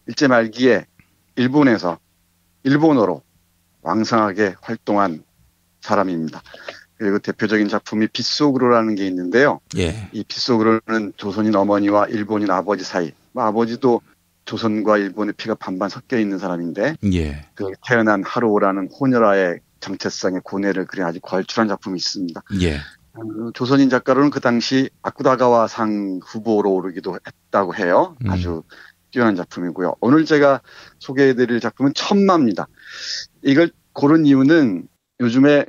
일제 말기에 일본에서 일본어로 왕성하게 활동한 사람입니다. 그리고 대표적인 작품이 빗속으로라는 게 있는데요. 예. 이 빗속으로는 조선인 어머니와 일본인 아버지 사이, 아버지도 조선과 일본의 피가 반반 섞여 있는 사람인데, 예. 그 태어난 하루오라는 호녀라의 정체성의 고뇌를 그린 아주 걸출한 작품이 있습니다. 예. 조선인 작가로는 그 당시 아쿠다가와상 후보로 오르기도 했다고 해요. 아주 뛰어난 작품이고요. 오늘 제가 소개해드릴 작품은 천마입니다. 이걸 고른 이유는 요즘에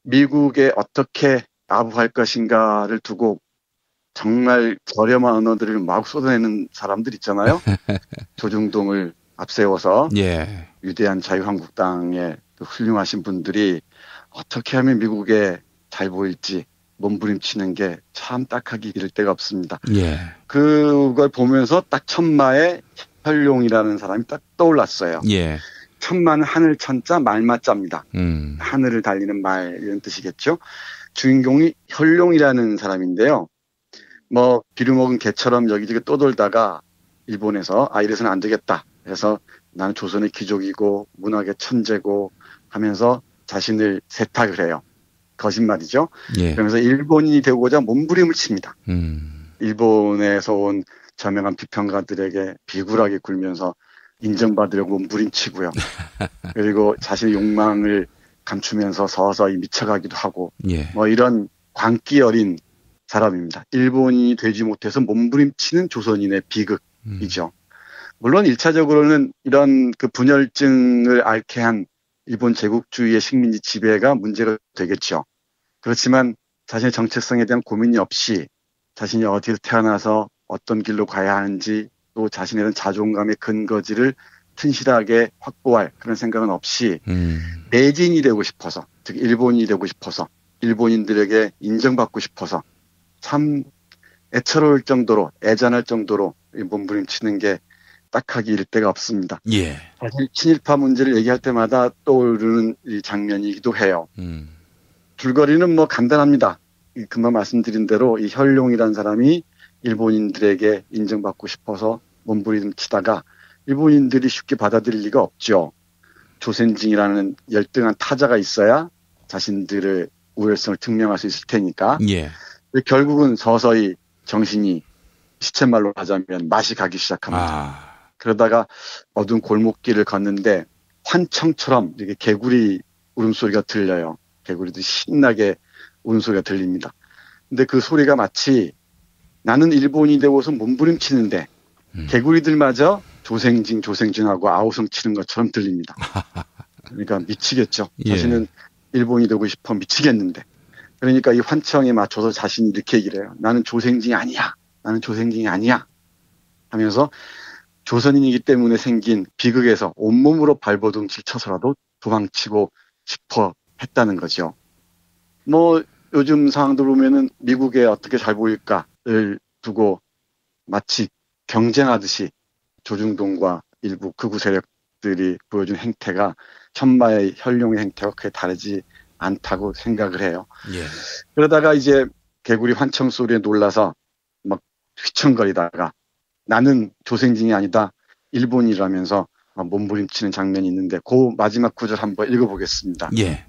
미국에 어떻게 아부할 것인가를 두고 정말 저렴한 언어들을 막 쏟아내는 사람들 있잖아요. 조중동을 앞세워서 예. 위대한 자유한국당의 훌륭하신 분들이 어떻게 하면 미국에 잘 보일지 몸부림치는 게 참 딱하기 이를 데가 없습니다. 예. 그걸 보면서 딱 천마에 혈룡이라는 사람이 딱 떠올랐어요. 예. 천마는 하늘 천자 말마자입니다. 하늘을 달리는 말 이런 뜻이겠죠. 주인공이 혈룡이라는 사람인데요. 뭐 비루먹은 개처럼 여기저기 떠돌다가 일본에서 이래서는 안 되겠다. 그래서 나는 조선의 귀족이고 문학의 천재고 하면서 자신을 세탁을 해요. 거짓말이죠. 예. 그러면서 일본인이 되고자 몸부림을 칩니다. 일본에서 온 저명한 비평가들에게 비굴하게 굴면서 인정받으려고 몸부림치고요. 그리고 자신의 욕망을 감추면서 서서히 미쳐가기도 하고 예. 뭐 이런 광기 어린 사람입니다. 일본인이 되지 못해서 몸부림치는 조선인의 비극이죠. 물론 1차적으로는 이런 그 분열증을 앓게 한 일본 제국주의의 식민지 지배가 문제가 되겠죠. 그렇지만 자신의 정체성에 대한 고민이 없이 자신이 어디서 태어나서 어떤 길로 가야 하는지 또 자신에 대한 자존감의 근거지를 튼실하게 확보할 그런 생각은 없이 내지인이 되고 싶어서, 즉 일본인이 되고 싶어서, 일본인들에게 인정받고 싶어서 참 애처로울 정도로, 애잔할 정도로 몸부림치는 게 딱하기 이를 데가 없습니다. 예. 사실 친일파 문제를 얘기할 때마다 떠오르는 이 장면이기도 해요. 줄거리는 뭐 간단합니다. 금방 말씀드린 대로 이 혈룡이라는 사람이 일본인들에게 인정받고 싶어서 몸부림치다가 일본인들이 쉽게 받아들일 리가 없죠. 조센징이라는 열등한 타자가 있어야 자신들의 우월성을 증명할 수 있을 테니까. 예. 결국은 서서히 정신이 시쳇말로 하자면 맛이 가기 시작합니다. 그러다가 어두운 골목길을 걷는데 환청처럼 이렇게 개구리 울음소리가 들려요. 개구리도 신나게 울음소리가 들립니다. 근데 그 소리가 마치 나는 일본이 되고서 몸부림치는데 개구리들마저 조생징하고 아우성 치는 것처럼 들립니다. 그러니까 미치겠죠. 예. 자신은 일본이 되고 싶어 미치겠는데. 그러니까 이 환청에 맞춰서 자신이 이렇게 얘기를 해요. 나는 조생징이 아니야. 나는 조생징이 아니야. 하면서 조선인이기 때문에 생긴 비극에서 온몸으로 발버둥칠 쳐서라도 도망치고 싶어 했다는 거죠. 뭐 요즘 상황들 보면은 미국에 어떻게 잘 보일까를 두고 마치 경쟁하듯이 조중동과 일부 극우 세력들이 보여준 행태가 천마의 혈룡의 행태와 크게 다르지 않다고 생각을 해요. 예. 그러다가 이제 개구리 환청 소리에 놀라서 막 휘청거리다가 나는 조생징이 아니다 일본이라면서 몸부림치는 장면이 있는데 그 마지막 구절 한번 읽어보겠습니다. 예.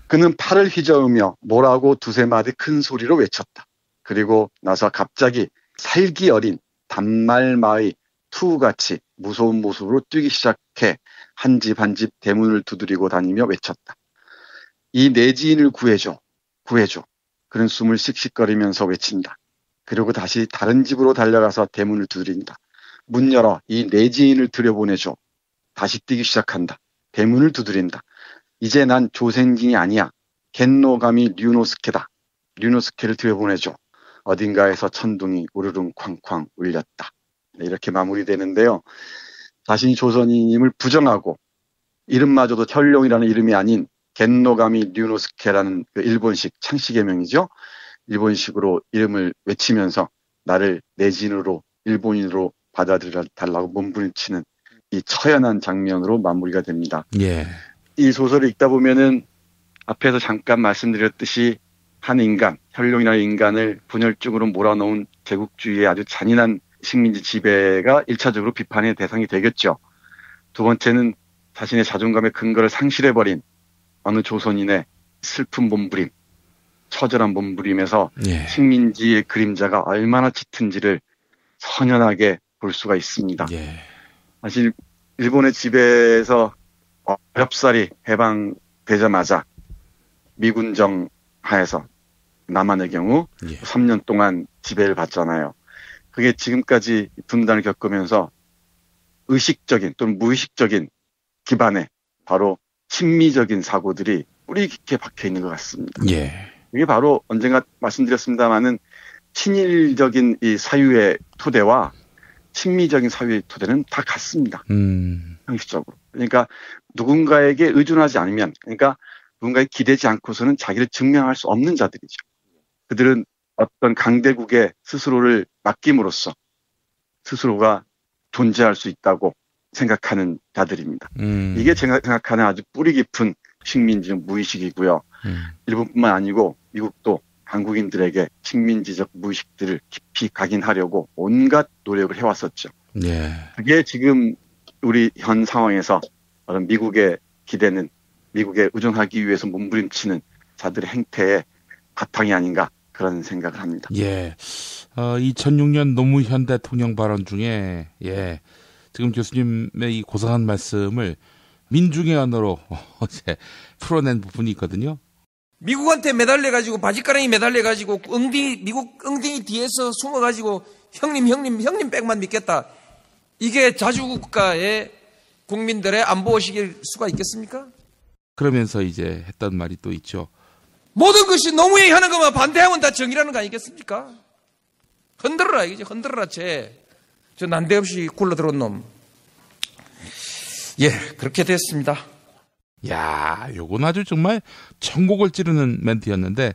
그는 팔을 휘저으며 뭐라고 두세 마디 큰 소리로 외쳤다. 그리고 나서 갑자기 살기 어린 단말마의 투우같이 무서운 모습으로 뛰기 시작해 한 집 한 집 대문을 두드리고 다니며 외쳤다. 이 내지인을 구해줘. 구해줘. 그는 숨을 씩씩거리면서 외친다. 그리고 다시 다른 집으로 달려가서 대문을 두드린다. 문 열어 이 내지인을 들여보내줘. 다시 뛰기 시작한다. 대문을 두드린다. 이제 난 조생징이 아니야. 겐노가미 류노스케다. 류노스케를 들여보내줘. 어딘가에서 천둥이 우르릉 쾅쾅 울렸다. 이렇게 마무리되는데요. 자신이 조선인임을 부정하고 이름마저도 혈룡이라는 이름이 아닌 겐노가미 류노스케라는 그 일본식 창씨개명이죠. 일본식으로 이름을 외치면서 나를 내진으로 일본인으로 받아들여달라고 몸부림치는 이 처연한 장면으로 마무리가 됩니다. 예. 이 소설을 읽다 보면은 앞에서 잠깐 말씀드렸듯이 한 인간, 혈룡이라는 인간을 분열증으로 몰아넣은 제국주의의 아주 잔인한 식민지 지배가 1차적으로 비판의 대상이 되겠죠. 두 번째는 자신의 자존감의 근거를 상실해버린 어느 조선인의 슬픈 몸부림, 처절한 몸부림에서 예. 식민지의 그림자가 얼마나 짙은지를 선연하게 볼 수가 있습니다. 예. 사실 일본의 지배에서 어렵사리 해방되자마자 미군정 하에서 남한의 경우 3년 동안 지배를 받잖아요. 그게 지금까지 분단을 겪으면서 의식적인 또는 무의식적인 기반에 바로 친미적인 사고들이 뿌리 깊게 박혀 있는 것 같습니다. 예. 이게 바로 언젠가 말씀드렸습니다마는 친일적인 이 사유의 토대와 친미적인 사유의 토대는 다 같습니다. 형식적으로. 그러니까 누군가에게 의존하지 않으면, 그러니까 누군가에 기대지 않고서는 자기를 증명할 수 없는 자들이죠. 그들은 어떤 강대국에 스스로를 맡김으로써 스스로가 존재할 수 있다고 생각하는 자들입니다. 이게 제가 생각하는 아주 뿌리 깊은 식민지적 무의식이고요. 일본뿐만 아니고 미국도 한국인들에게 식민지적 무의식들을 깊이 각인하려고 온갖 노력을 해왔었죠. 예. 그게 지금 우리 현 상황에서 미국의 기대는 미국에 의존하기 위해서 몸부림치는 자들의 행태의 바탕이 아닌가 그런 생각을 합니다. 예. 2006년 노무현 대통령 발언 중에 지금 교수님의 이 고상한 말씀을 민중의 언어로 어제 풀어낸 부분이 있거든요. 미국한테 매달려가지고 바지가랑이 매달려가지고 미국 엉덩이 뒤에서 숨어가지고 형님 백만 믿겠다. 이게 자주국가의 국민들의 안보의식일 수가 있겠습니까? 그러면서 이제 했던 말이 또 있죠. 모든 것이 노무현이 하는 것만 반대하면 다 정의라는 거 아니겠습니까? 흔들어라 이거지. 흔들어라 저 난데없이 굴러들어온 놈. 예, 그렇게 됐습니다. 야, 요건 아주 정말 천국을 찌르는 멘트였는데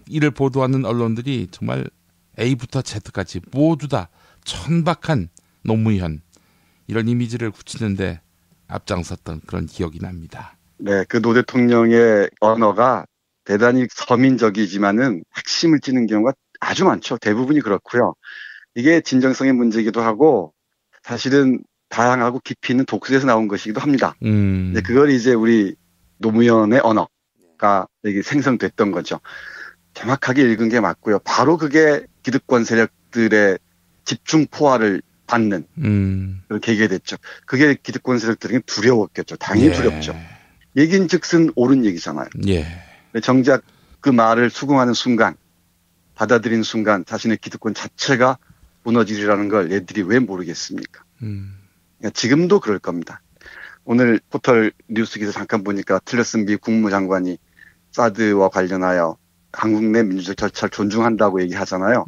이를 보도하는 언론들이 정말 A부터 Z까지 모두 다 천박한 노무현 이런 이미지를 굳히는데 앞장섰던 그런 기억이 납니다. 네, 그 노 대통령의 언어가 대단히 서민적이지만은 핵심을 찌는 경우가 아주 많죠. 대부분이 그렇고요. 이게 진정성의 문제이기도 하고 사실은 다양하고 깊이 있는 독서에서 나온 것이기도 합니다. 근데 그걸 이제 우리 노무현의 언어가 여기 생성됐던 거죠. 정확하게 읽은 게 맞고요. 바로 그게 기득권 세력들의 집중 포화를 받는 그런 계기가 됐죠. 그게 기득권 세력들에게 두려웠겠죠. 당연히 두렵죠. 얘긴즉슨 옳은 얘기잖아요. 정작 그 말을 수긍하는 순간, 받아들인 순간 자신의 기득권 자체가 무너지리라는 걸 얘들이 왜 모르겠습니까? 그러니까 지금도 그럴 겁니다. 오늘 포털 뉴스 기사 잠깐 보니까 틸러슨 미 국무장관이 사드와 관련하여 한국 내 민주적 절차를 존중한다고 얘기하잖아요.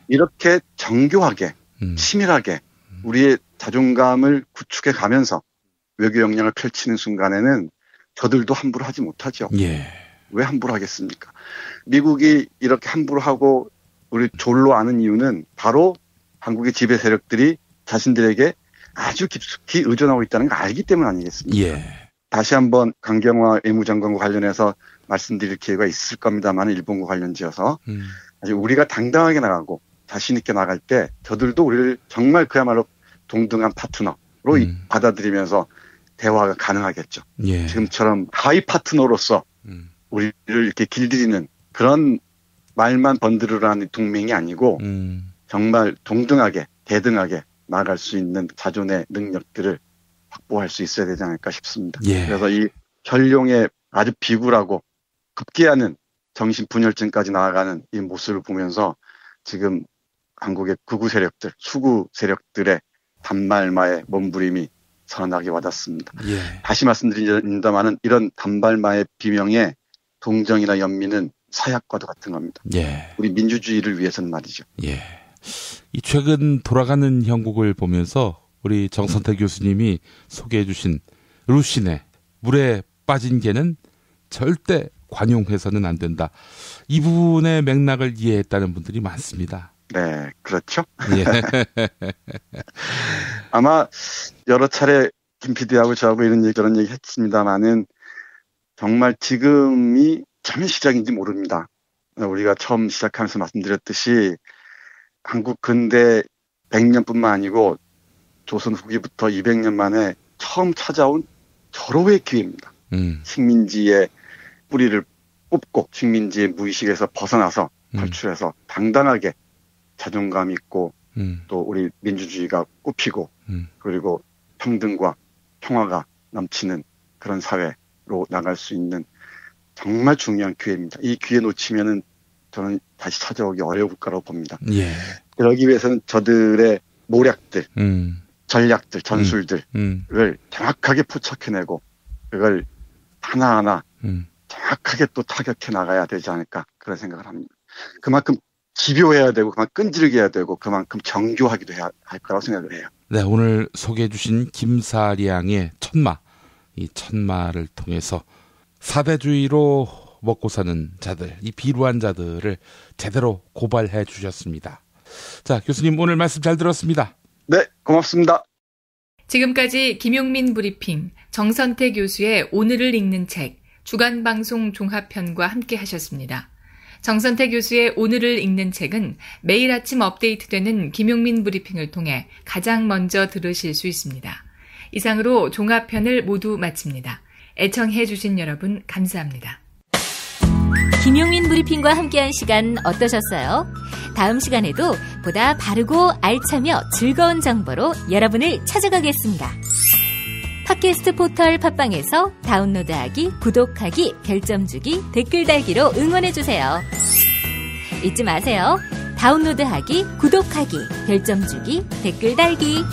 이렇게 정교하게 치밀하게 우리의 자존감을 구축해 가면서 외교 역량을 펼치는 순간에는 저들도 함부로 하지 못하죠. 왜 함부로 하겠습니까? 미국이 이렇게 함부로 하고 우리 졸로 아는 이유는 바로 한국의 지배 세력들이 자신들에게 아주 깊숙이 의존하고 있다는 걸 알기 때문 아니겠습니까? 다시 한번 강경화 외무장관과 관련해서 말씀드릴 기회가 있을 겁니다만 일본과 관련지어서 아주 우리가 당당하게 나가고 자신 있게 나갈 때 저들도 우리를 정말 그야말로 동등한 파트너로 받아들이면서 대화가 가능하겠죠. 지금처럼 하위 파트너로서 우리를 이렇게 길들이는 그런 말만 번들으라는 동맹이 아니고 정말 동등하게 대등하게 나아갈 수 있는 자존의 능력들을 확보할 수 있어야 되지 않을까 싶습니다. 그래서 이 전룡의 아주 비굴하고 급기야는 정신 분열증까지 나아가는 이 모습을 보면서 지금 한국의 극우 세력들, 수구 세력들의 단발마의 몸부림이 선하게 와닿습니다. 다시 말씀드립니다만은 이런 단발마의 비명에 동정이나 연민은 사약과도 같은 겁니다. 우리 민주주의를 위해서는 말이죠. 이 최근 돌아가는 형국을 보면서 우리 정선태 교수님이 소개해 주신 루신의 물에 빠진 개는 절대 관용해서는 안 된다. 이 부분의 맥락을 이해했다는 분들이 많습니다. 네, 그렇죠. 아마 여러 차례 김 PD하고 저하고 이런 얘기 저런 얘기 했습니다만은 정말 지금이 참 시작인지 모릅니다. 우리가 처음 시작하면서 말씀드렸듯이 한국 근대 100년뿐만 아니고 조선 후기부터 200년 만에 처음 찾아온 절호의 기회입니다. 식민지의 뿌리를 뽑고 식민지의 무의식에서 벗어나서 탈출해서 당당하게 자존감 있고 또 우리 민주주의가 꽃피고 그리고 평등과 평화가 넘치는 그런 사회로 나갈 수 있는 정말 중요한 기회입니다. 이 기회 놓치면은 저는 다시 찾아오기 어려울 거라고 봅니다. 그러기 위해서는 저들의 모략들, 전략들, 전술들을 정확하게 포착해내고 그걸 하나하나 정확하게 또 타격해 나가야 되지 않을까 그런 생각을 합니다. 그만큼 집요해야 되고 그만큼 끈질기게 해야 되고 그만큼 정교하기도 해야 할 거라고 생각을 해요. 네, 오늘 소개해 주신 김사량의 천마, 이 천마를 통해서 사대주의로 먹고 사는 자들, 이 비루한 자들을 제대로 고발해 주셨습니다. 자, 교수님 오늘 말씀 잘 들었습니다. 네, 고맙습니다. 지금까지 김용민 브리핑, 정선태 교수의 오늘을 읽는 책, 주간방송 종합편과 함께 하셨습니다. 정선태 교수의 오늘을 읽는 책은 매일 아침 업데이트되는 김용민 브리핑을 통해 가장 먼저 들으실 수 있습니다. 이상으로 종합편을 모두 마칩니다. 애청해 주신 여러분 감사합니다. 김용민 브리핑과 함께한 시간 어떠셨어요? 다음 시간에도 보다 바르고 알차며 즐거운 정보로 여러분을 찾아가겠습니다. 팟캐스트 포털 팟빵에서 다운로드하기, 구독하기, 별점 주기, 댓글 달기로 응원해주세요. 잊지 마세요. 다운로드하기, 구독하기, 별점 주기, 댓글 달기.